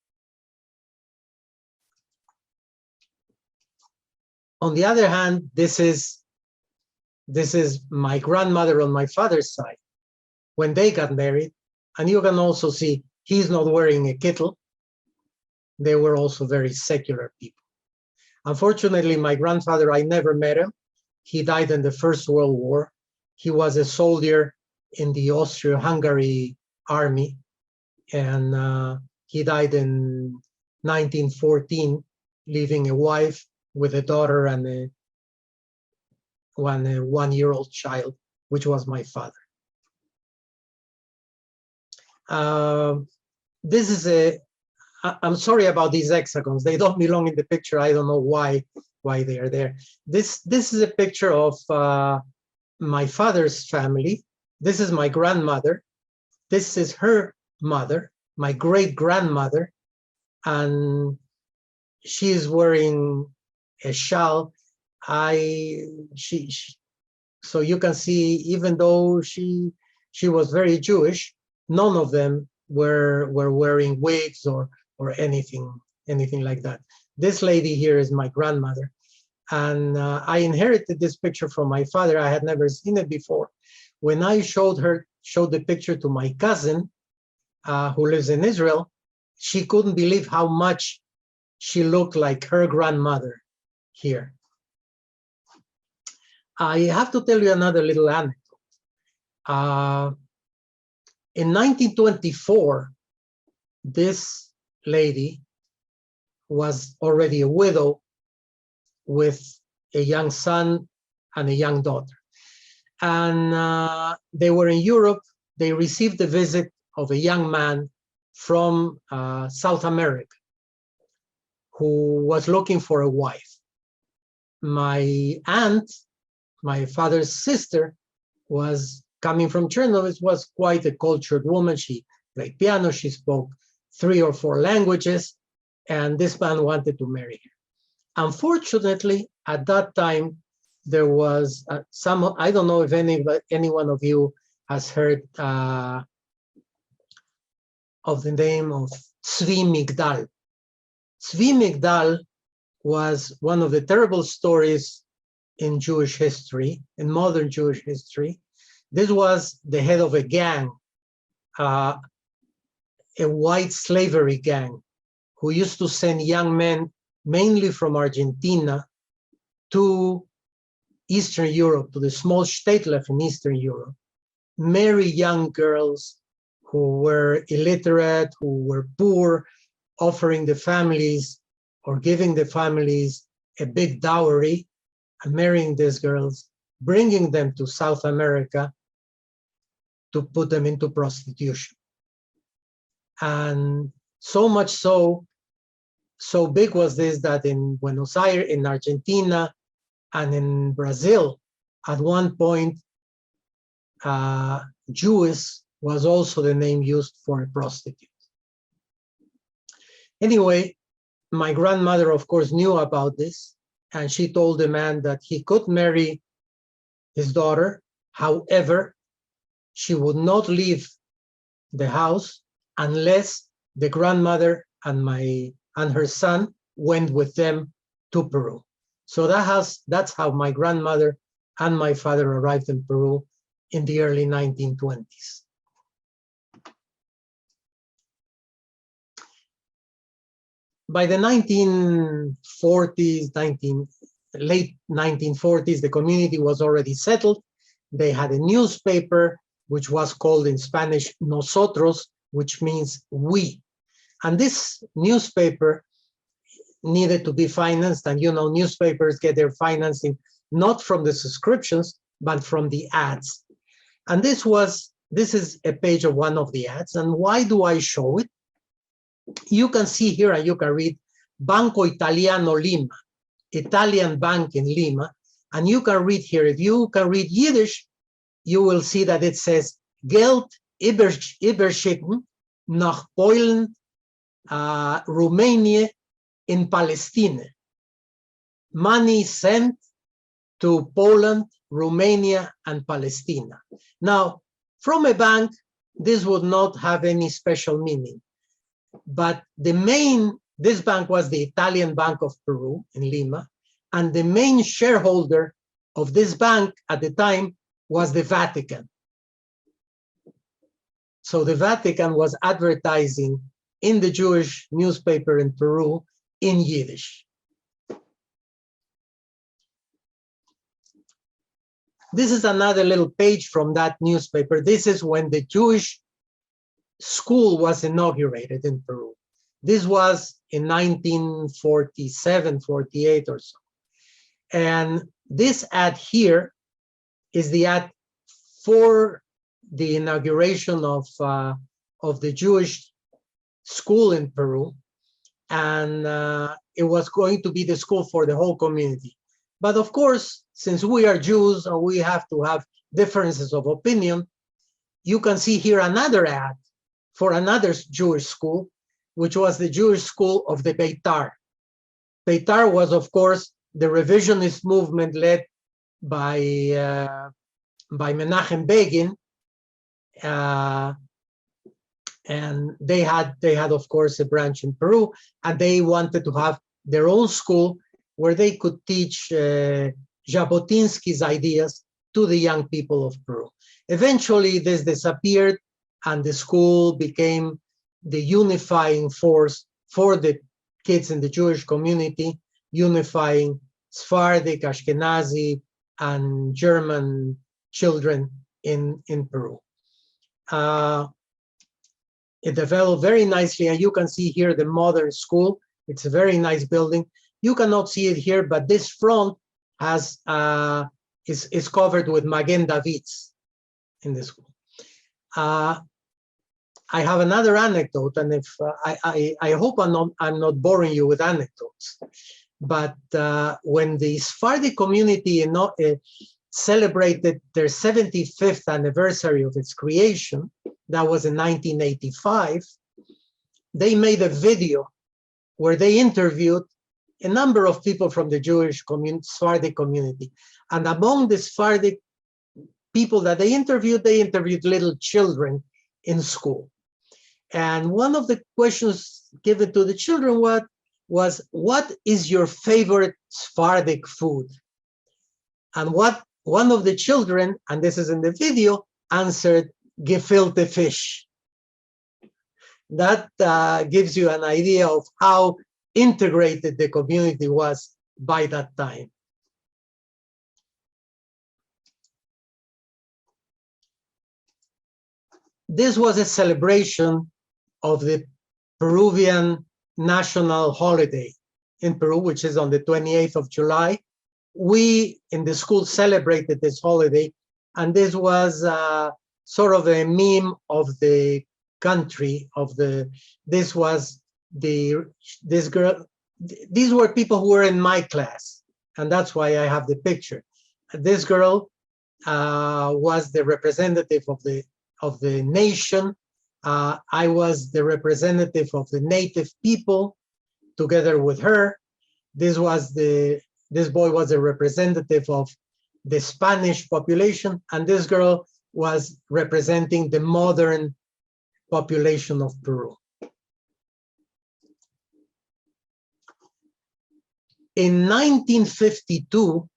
On the other hand, this is my grandmother on my father's side when they got married, and you can also see he's not wearing a kittel. They were also very secular people. Unfortunately, my grandfather, I never met him. He died in the First World War. He was a soldier in the Austro-Hungary army, and he died in 1914, leaving a wife with a daughter and a one-year-old child, which was my father. This is I'm sorry about these hexagons. They don't belong in the picture. I don't know why they are there. This is a picture of my father's family. This is my grandmother. This is her mother, my great-grandmother, and she is wearing a shawl. So you can see, even though she was very Jewish, none of them were wearing wigs or anything like that. This lady here is my grandmother, and I inherited this picture from my father. I had never seen it before. When I showed the picture to my cousin, who lives in Israel, she couldn't believe how much she looked like her grandmother here. I have to tell you another little anecdote. In 1924, this lady was already a widow with a young son and a young daughter. And they were in Europe. They received the visit of a young man from South America who was looking for a wife. My aunt, my father's sister, was coming from Chernobyl, was quite a cultured woman. She played piano, she spoke 3 or 4 languages, and this man wanted to marry her. Unfortunately, at that time, there was I don't know if any one of you has heard of the name of Tzvi Migdal. Tzvi Migdal was one of the terrible stories in Jewish history, in modern Jewish history. This was the head of a gang, a white slavery gang, who used to send young men, mainly from Argentina, to Eastern Europe, to the small state left in Eastern Europe, marry young girls who were illiterate, who were poor, offering the families or giving the families a big dowry, and marrying these girls, bringing them to South America to put them into prostitution. And so much so big was this that in Buenos Aires, in Argentina, and in Brazil, at one point, Jewess was also the name used for a prostitute. Anyway, my grandmother, of course, knew about this, and she told the man that he could marry his daughter. However, she would not leave the house unless the grandmother and her son went with them to Peru. So that's how my grandmother and my father arrived in Peru in the early 1920s. By the 1940s, late 1940s, the community was already settled. They had a newspaper, which was called in Spanish, Nosotros, which means we. And this newspaper needed to be financed. And you know, newspapers get their financing not from the subscriptions, but from the ads. And this is a page of one of the ads. And why do I show it? You can see here, and you can read Banco Italiano Lima, Italian bank in Lima. And you can read here, if you can read Yiddish, you will see that it says Geld überschicken nach Polen, Romania, in Palestine. Money sent to Poland, Romania, and Palestine. Now, from a bank, this would not have any special meaning. But this bank was the Italian Bank of Peru in Lima, and the main shareholder of this bank at the time was the Vatican. So the Vatican was advertising in the Jewish newspaper in Peru in Yiddish. This is another little page from that newspaper. This is when the Jewish school was inaugurated in Peru. This was in 1947, 48 or so. And this ad here is the ad for the inauguration of the Jewish school in Peru. And it was going to be the school for the whole community. But of course, since we are Jews and we have to have differences of opinion, you can see here another ad for another Jewish school, which was the Jewish school of the Beitar. Beitar was, of course, the revisionist movement led by Menachem Begin, and they had, of course, a branch in Peru, and they wanted to have their own school where they could teach Jabotinsky's ideas to the young people of Peru. Eventually, this disappeared, and the school became the unifying force for the kids in the Jewish community, unifying Sephardic, Ashkenazi, and German children in Peru. It developed very nicely, and you can see here the modern school. It's a very nice building. You cannot see it here, but this front has is covered with Magen Davids in the school. I have another anecdote, and if I hope I'm not boring you with anecdotes, but when the Sephardic community celebrated their 75th anniversary of its creation, that was in 1985, they made a video where they interviewed a number of people from the Jewish Sephardic community. And among the Sephardic people that they interviewed little children in school. And one of the questions given to the children was, what is your favorite Sephardic food? And what one of the children, and this is in the video, answered gefilte fish. That gives you an idea of how integrated the community was by that time. This was a celebration of the Peruvian national holiday in Peru, which is on the 28th of July. We in the school celebrated this holiday, and this was sort of a meme of the country, this girl, these were people who were in my class, and that's why I have the picture. This girl was the representative of the nation. I was the representative of the native people together with her. This boy was a representative of the Spanish population, and this girl was representing the modern population of Peru. In 1952,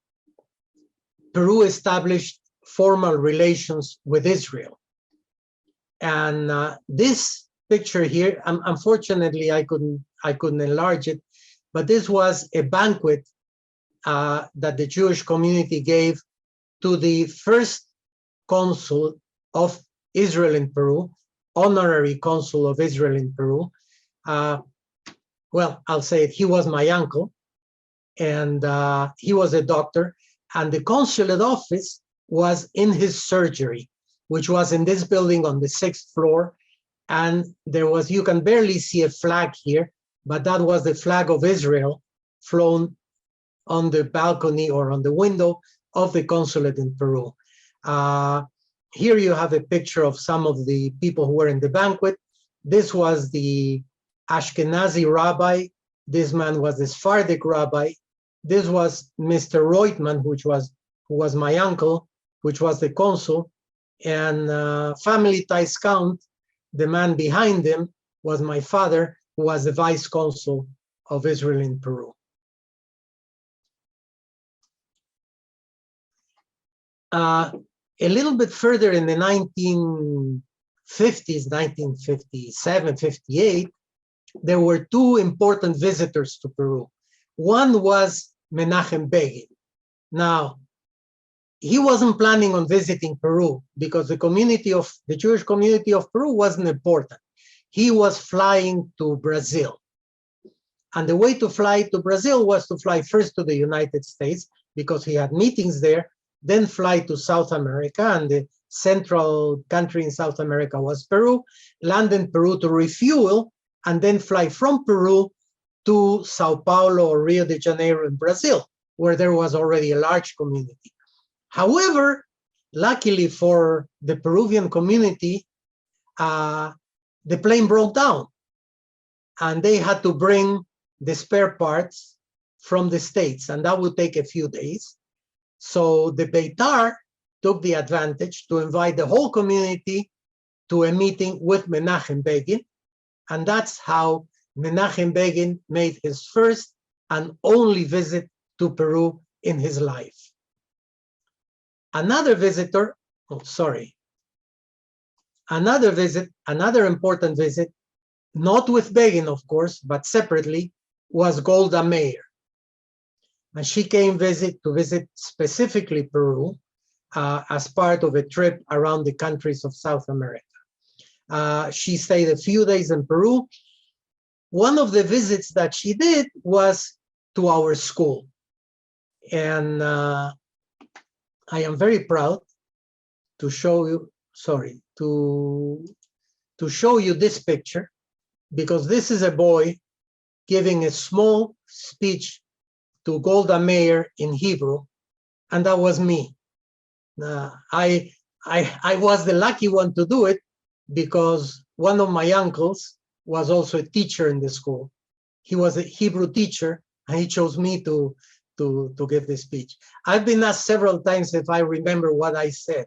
Peru established formal relations with Israel. And this picture here, unfortunately, I couldn't enlarge it, but this was a banquet that the Jewish community gave to the first consul of Israel in Peru, honorary consul of Israel in Peru. Well, I'll say it, he was my uncle, and he was a doctor, and the consulate office was in his surgery, which was in this building on the 6th floor. And there was, you can barely see a flag here, but that was the flag of Israel flown on the balcony or on the window of the consulate in Peru. Here you have a picture of some of the people who were in the banquet. This was the Ashkenazi rabbi. This man was the Sephardic rabbi. This was Mr. Reutemann, who was my uncle, which was the consul. And family ties count, the man behind him was my father, who was the vice consul of Israel in Peru. A little bit further in the 1950s, 1957, 58, there were two important visitors to Peru. One was Menachem Begin. Now, he wasn't planning on visiting Peru because the Jewish community of Peru wasn't important. He was flying to Brazil. And the way to fly to Brazil was to fly first to the United States because he had meetings there, then fly to South America, and the central country in South America was Peru, land in Peru to refuel, and then fly from Peru to Sao Paulo or Rio de Janeiro in Brazil, where there was already a large community. However, luckily for the Peruvian community, the plane broke down, and they had to bring the spare parts from the States, and that would take a few days. So the Beitar took the advantage to invite the whole community to a meeting with Menachem Begin, and that's how Menachem Begin made his first and only visit to Peru in his life. Another important visit, not with Begin, of course, but separately, was Golda Meir. And she came to visit specifically Peru as part of a trip around the countries of South America. She stayed a few days in Peru. One of the visits that she did was to our school. And I am very proud to show you, to show you this picture, because this is a boy giving a small speech to Golda Meir in Hebrew, and that was me. I was the lucky one to do it because one of my uncles was also a teacher in the school. He was a Hebrew teacher, and he chose me to give the speech. I've been asked several times if I remember what I said.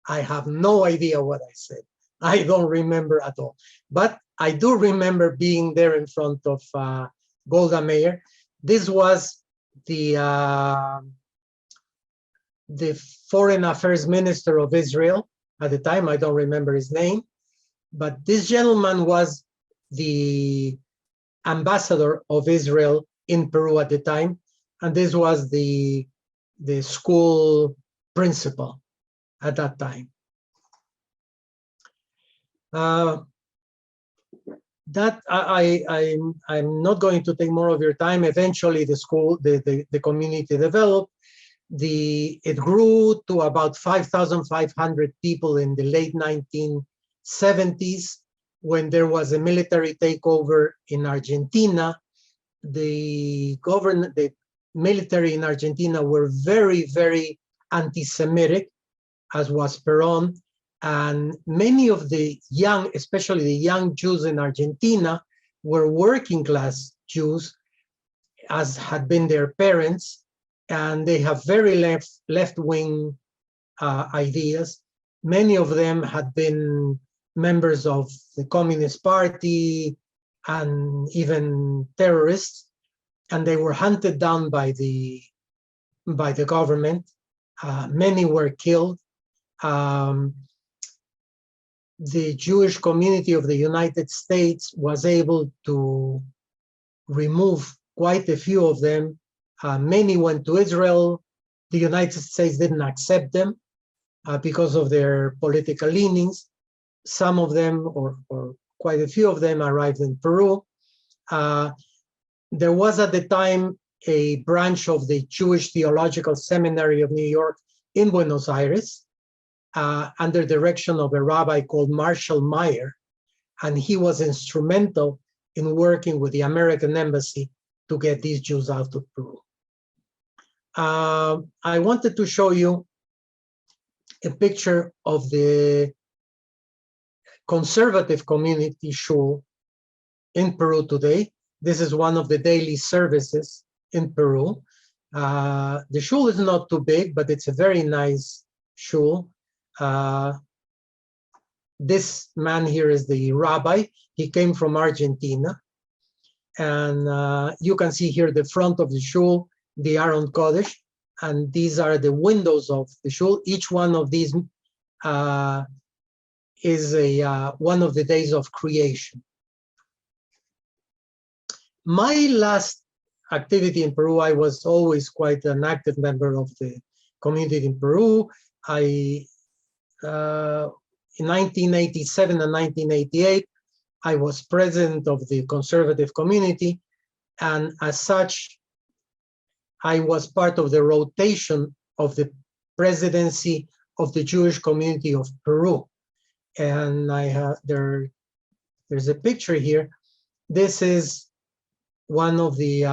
I have no idea what I said. I don't remember at all. But I do remember being there in front of Golda Meir. This was the foreign affairs minister of Israel at the time. I don't remember his name, but this gentleman was the ambassador of Israel in Peru at the time, and this was the school principal at that time. That I'm not going to take more of your time. Eventually, the community developed. It grew to about 5,500 people in the late 1970s when there was a military takeover in Argentina. The military in Argentina were very, very anti-Semitic, as was Peron. And many of the young, especially the young Jews in Argentina, were working class Jews, as had been their parents, and they have very left-wing ideas. Many of them had been members of the Communist Party and even terrorists, and they were hunted down by the government. Many were killed. The Jewish community of the United States was able to remove quite a few of them. Many went to Israel. The United States didn't accept them because of their political leanings. Some of them, or quite a few of them, arrived in Peru. There was at the time a branch of the Jewish Theological Seminary of New York in Buenos Aires, under direction of a rabbi called Marshall Meyer, and he was instrumental in working with the American embassy to get these Jews out of Peru. I wanted to show you a picture of the conservative community shul in Peru today. This is one of the daily services in Peru. The shul is not too big, but it's a very nice shul. This man here is the rabbi. He came from Argentina. And you can see here the front of the shul, the Aron Kodesh, and these are the windows of the shul. Each one of these is one of the days of creation. My last activity in Peru, I was always quite an active member of the community in Peru. In 1987 and 1988, I was president of the conservative community, and as such, I was part of the rotation of the presidency of the Jewish community of Peru. And there's a picture here. This is one of the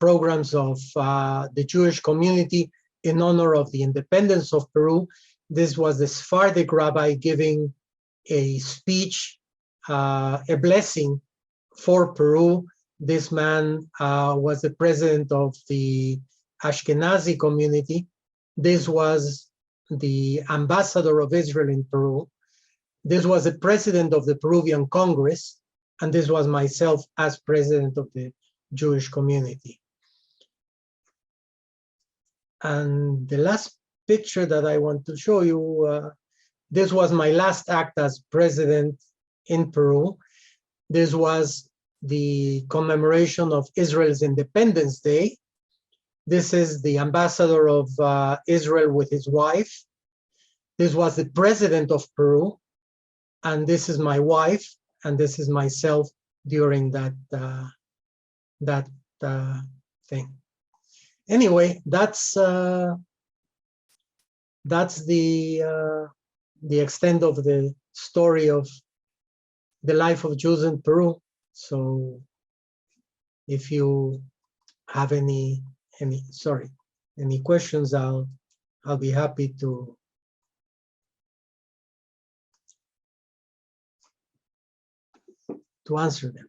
programs of the Jewish community in honor of the independence of Peru. This was the Sephardic rabbi giving a speech, a blessing for Peru. This man was the president of the Ashkenazi community. This was the ambassador of Israel in Peru. This was the president of the Peruvian Congress, and this was myself as president of the Jewish community. And the last picture that I want to show you, this was my last act as president in Peru. This was the commemoration of Israel's Independence Day. This is the ambassador of Israel with his wife. This was the president of Peru. And this is my wife, and this is myself during that thing. Anyway, that's the extent of the story of the life of Jews in Peru. So, if you have any questions, I'll be happy to answer them.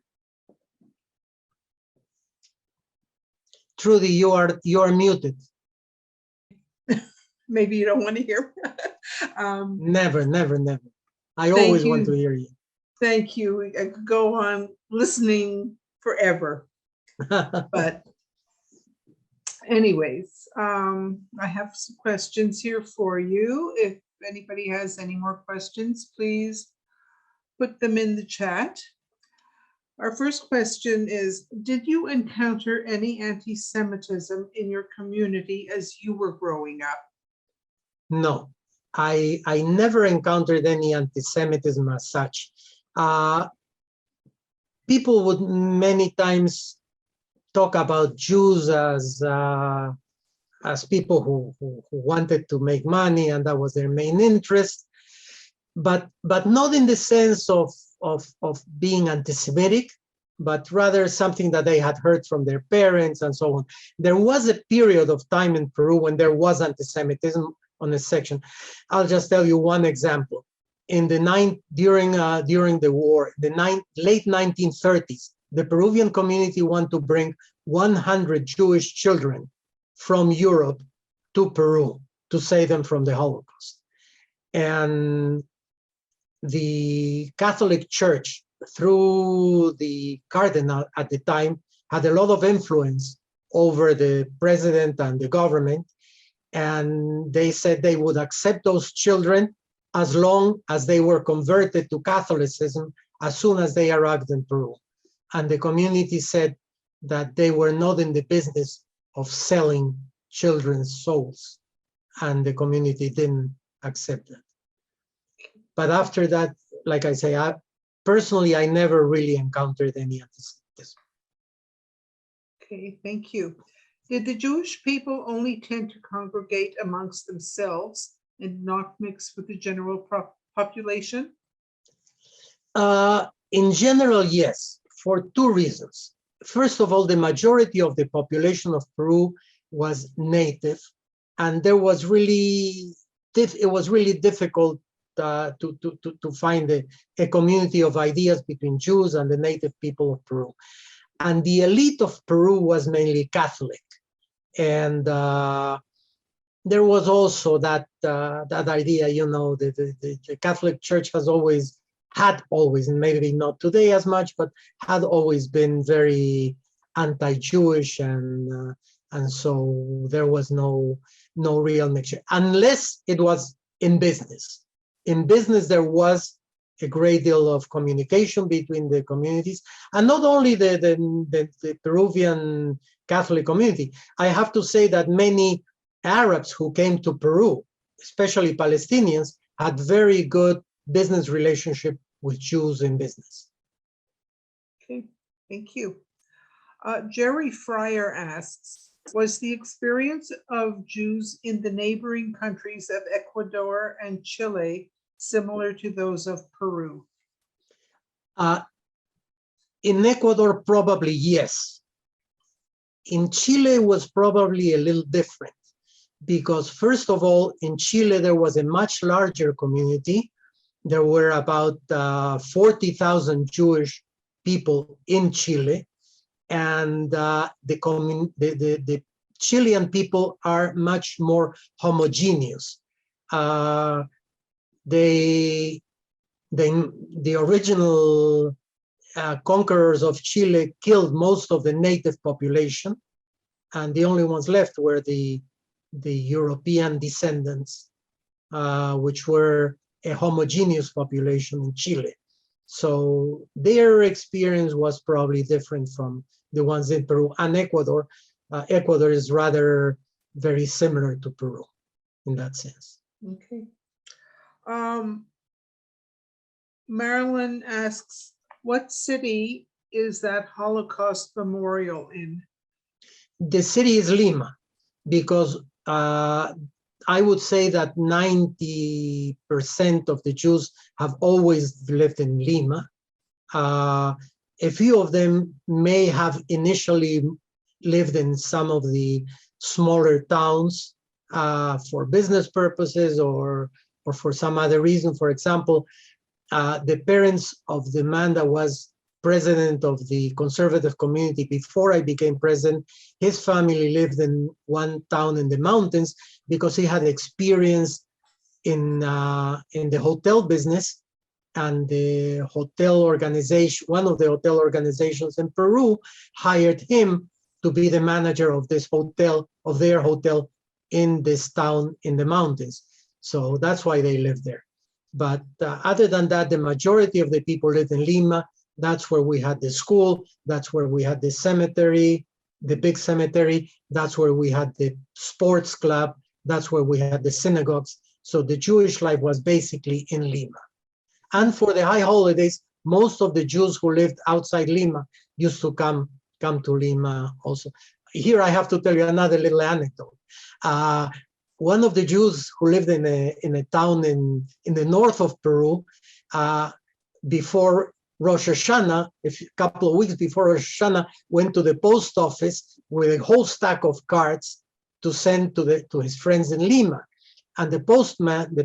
Trudy, you are muted.
Maybe you don't want to hear.
Never. I always want to hear you.
Thank you. I could go on listening forever. But anyways, I have some questions here for you. If anybody has any more questions, please put them in the chat. Our first question is, did you encounter any anti-Semitism in your community as you were growing up?
No, I never encountered any anti-Semitism as such. People would many times talk about Jews as people who wanted to make money, and that was their main interest, but not in the sense of being anti-Semitic, but rather something that they had heard from their parents and so on. There was a period of time in Peru when there was anti-Semitism on a section. I'll just tell you one example. During the war, late 1930s, the Peruvian community wanted to bring 100 Jewish children from Europe to Peru to save them from the Holocaust. And the Catholic Church, through the cardinal at the time, had a lot of influence over the president and the government. And they said they would accept those children as long as they were converted to Catholicism as soon as they arrived in Peru. And the community said that they were not in the business of selling children's souls. And the community didn't accept that. But after that, like I say, personally, I never really encountered any anti-Semitism.
Okay, thank you. Did the Jewish people only tend to congregate amongst themselves and not mix with the general population?
In general, yes, for two reasons. First of all, the majority of the population of Peru was native, and it was really difficult to find a community of ideas between Jews and the native people of Peru. And the elite of Peru was mainly Catholic. And there was also that idea, the Catholic Church had always, and maybe not today as much, but had always been very anti-Jewish, and so there was no real mixture, unless it was in business. In business, there was a great deal of communication between the communities, and not only the Peruvian Catholic community. I have to say that many Arabs who came to Peru, especially Palestinians, had very good business relationship with Jews in business.
Okay, thank you. Jerry Fryer asks, was the experience of Jews in the neighboring countries of Ecuador and Chile similar to those of Peru?
In Ecuador, probably yes. In Chile was probably a little different, because first of all, in Chile, there was a much larger community. There were about 40,000 Jewish people in Chile, and the Chilean people are much more homogeneous. The original conquerors of Chile killed most of the native population, and the only ones left were the European descendants, which were a homogeneous population in Chile. So their experience was probably different from the ones in Peru and Ecuador. Ecuador is rather very similar to Peru in that sense.
Okay. Marilyn asks, what city is that Holocaust memorial in?
The city is Lima, because I would say that 90% of the Jews have always lived in Lima. A few of them may have initially lived in some of the smaller towns for business purposes or for some other reason. For example, the parents of the man that was president of the conservative community before I became president, his family lived in one town in the mountains because he had experience in the hotel business, and the hotel organization, one of the hotel organizations in Peru, hired him to be the manager of this hotel, of their hotel in this town in the mountains. So that's why they live there. But other than that, the majority of the people lived in Lima. That's where we had the school. That's where we had the cemetery, the big cemetery. That's where we had the sports club. That's where we had the synagogues. So the Jewish life was basically in Lima. And for the high holidays, most of the Jews who lived outside Lima used to come to Lima also. Here I have to tell you another little anecdote. One of the Jews who lived in a town in the north of Peru, before Rosh Hashanah, a couple of weeks before Rosh Hashanah, went to the post office with a whole stack of cards to send to his friends in Lima. And the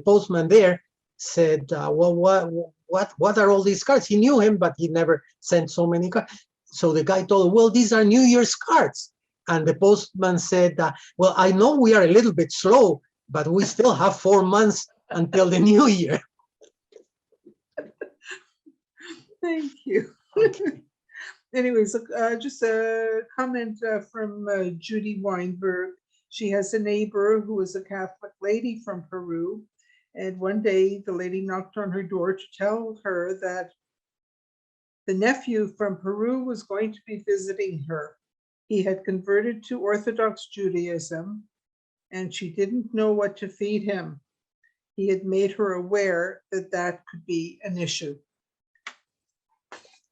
postman there said, well, what are all these cards? He knew him, but he never sent so many cards. So the guy told him, well, these are New Year's cards. And the postman said, well, I know we are a little bit slow, but we still have 4 months until the new year.
Thank you. Anyways, just a comment from Judy Weinberg. She has a neighbor who is a Catholic lady from Peru. And one day the lady knocked on her door to tell her that the nephew from Peru was going to be visiting her. He had converted to Orthodox Judaism, and she didn't know what to feed him. He had made her aware that that could be an issue.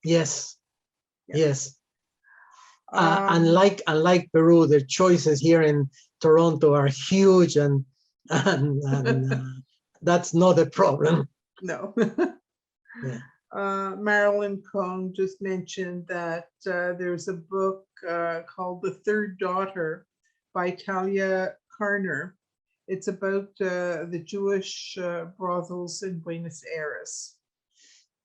Yes,
Yeah.
yes. Unlike Peru, the choices here in Toronto are huge, and that's not a problem.
No.
Yeah.
Marilyn Cohn just mentioned that there's a book called The Third Daughter by Talia Karner. It's about the Jewish brothels in Buenos Aires.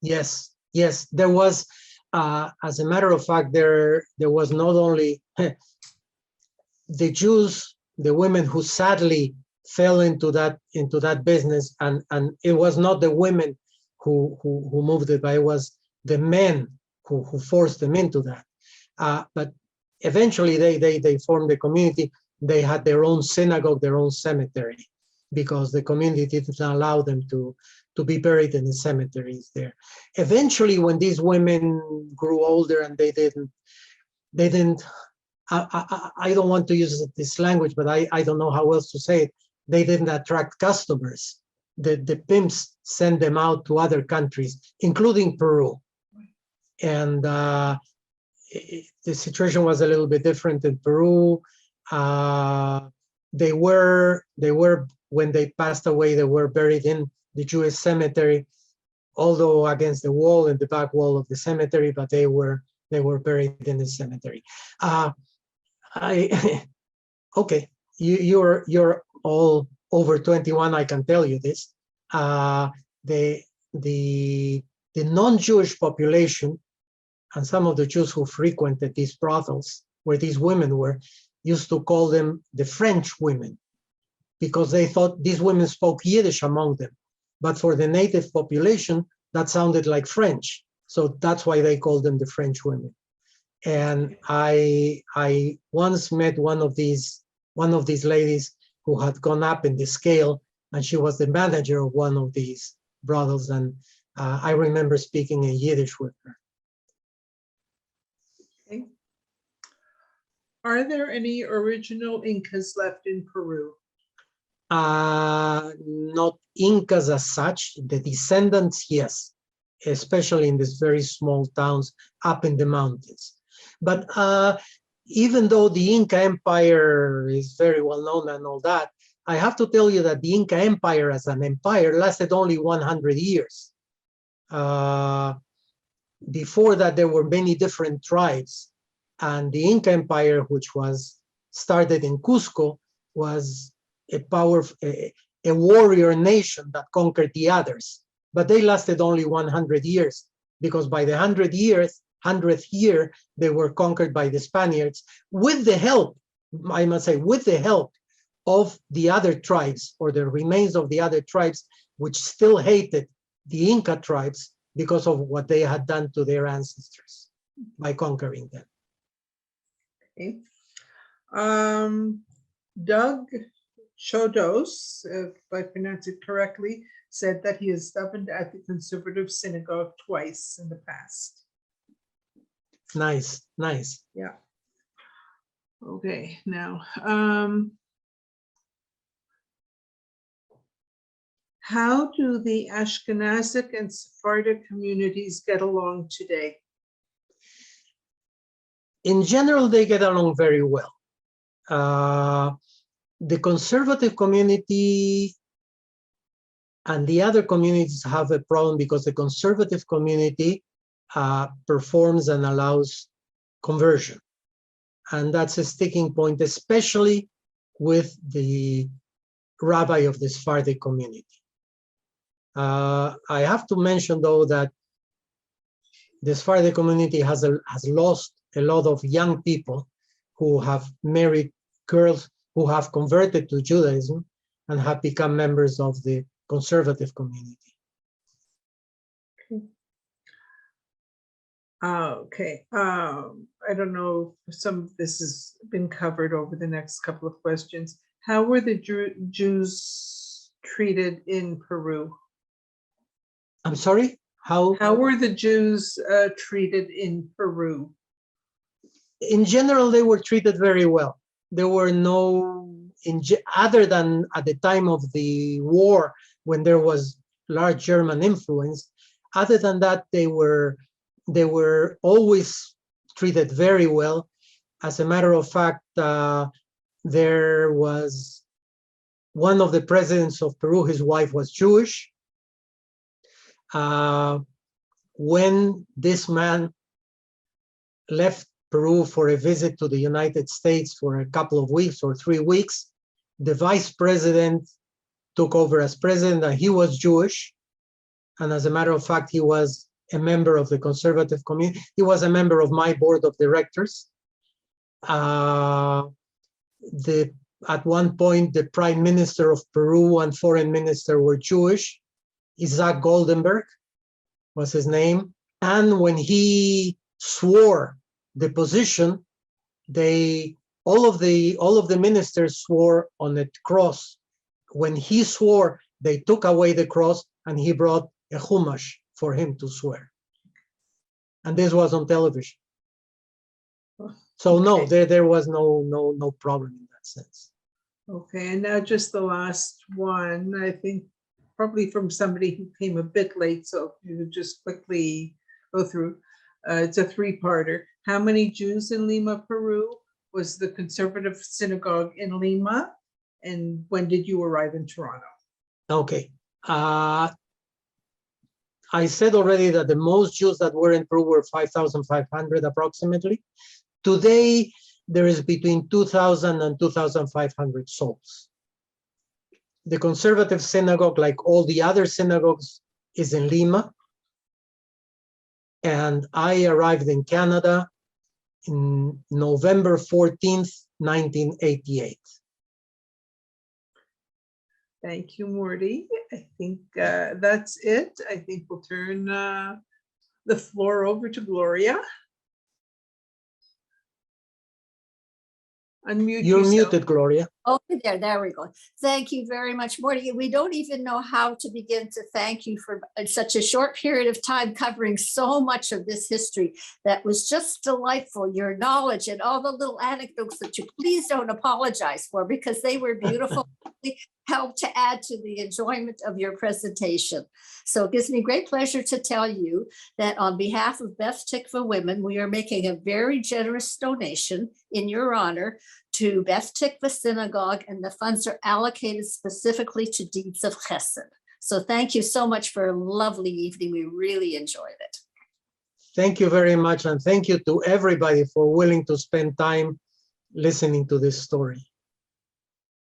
Yes, yes. There was, as a matter of fact, there was not only the Jews, the women who sadly fell into that business, and it was not the women who moved it, but it was the men who forced them into that. But eventually they formed a community. They had their own synagogue, their own cemetery, because the community didn't allow them to be buried in the cemeteries there. Eventually, when these women grew older and they didn't, I don't want to use this language, but I don't know how else to say it. They didn't attract customers. The pimps sent them out to other countries, including Peru. And the situation was a little bit different in Peru. They were, when they passed away, they were buried in the Jewish cemetery, although against the wall, in the back wall of the cemetery, but they were buried in the cemetery. Okay, you're all over 21, I can tell you this. The non-Jewish population and some of the Jews who frequented these brothels, where these women were, used to call them the French women, because they thought these women spoke Yiddish among them. But for the native population, that sounded like French. So that's why they called them the French women. And I once met one of these ladies who had gone up in the scale, and she was the manager of one of these brothels. And I remember speaking in Yiddish with her.
Okay. Are there any original Incas left in Peru?
Not Incas as such. The descendants, yes, especially in these very small towns up in the mountains. But even though the Inca Empire is very well known and all that, I have to tell you that the Inca Empire as an empire lasted only 100 years. Before that, there were many different tribes. And the Inca Empire, which was started in Cusco, was a warrior nation that conquered the others. But they lasted only 100 years, because by the 100th year, they were conquered by the Spaniards with the help, I must say, with the help of the other tribes, or the remains of the other tribes, which still hated the Inca tribes because of what they had done to their ancestors by conquering them.
Okay. Doug Chodos, if I pronounce it correctly, said that he has studied at the conservative synagogue twice in the past.
Nice, nice.
Yeah. Okay, now, how do the Ashkenazic and Sephardic communities get along today?
In general, they get along very well. The conservative community and the other communities have a problem because the conservative community performs and allows conversion. And that's a sticking point, especially with the rabbi of the Sephardic community. I have to mention, though, that the Sephardic community has lost a lot of young people who have married girls who have converted to Judaism and have become members of the conservative community.
Okay, I don't know if some of this has been covered over the next couple of questions. How were the Jews treated in Peru?
I'm sorry?
How were the Jews treated in Peru?
In general, they were treated very well. There were no, other than at the time of the war, when there was large German influence, other than that, they were always treated very well. As a matter of fact, there was one of the presidents of Peru, his wife was Jewish. When this man left Peru for a visit to the United States for a couple of weeks or 3 weeks, the vice president took over as president, and he was Jewish. And as a matter of fact, he was a member of the conservative community. He was a member of my board of directors. At one point, the prime minister of Peru and foreign minister were Jewish. Isaac Goldenberg was his name. And when he swore the position, all of the ministers swore on a cross. When he swore, they took away the cross and he brought a chumash for him to swear. And this was on television. So no, there was no problem in that sense.
Okay, and now just the last one, I think probably from somebody who came a bit late, so you just quickly go through. It's a three-parter. How many Jews in Lima, Peru? Was the conservative synagogue in Lima? And when did you arrive in Toronto?
Okay. I said already that the most Jews that were in Peru were 5,500 approximately. Today, there is between 2,000 and 2,500 souls. The conservative synagogue, like all the other synagogues, is in Lima. And I arrived in Canada in November 14th, 1988.
Thank you, Morty. I think that's it. I think we'll turn the floor over to Gloria. Unmute
You're
yourself.
muted, Gloria.
Oh, there we go. Thank you very much, Morty. We don't even know how to begin to thank you for such a short period of time covering so much of this history that was just delightful. Your knowledge and all the little anecdotes that you please don't apologize for, because they were beautiful. Help to add to the enjoyment of your presentation. So it gives me great pleasure to tell you that on behalf of Beth Tikvah Women, we are making a very generous donation in your honor to Beth Tikvah Synagogue, and the funds are allocated specifically to deeds of chesed. So thank you so much for a lovely evening. We really enjoyed it.
Thank you very much, and thank you to everybody for willing to spend time listening to this story.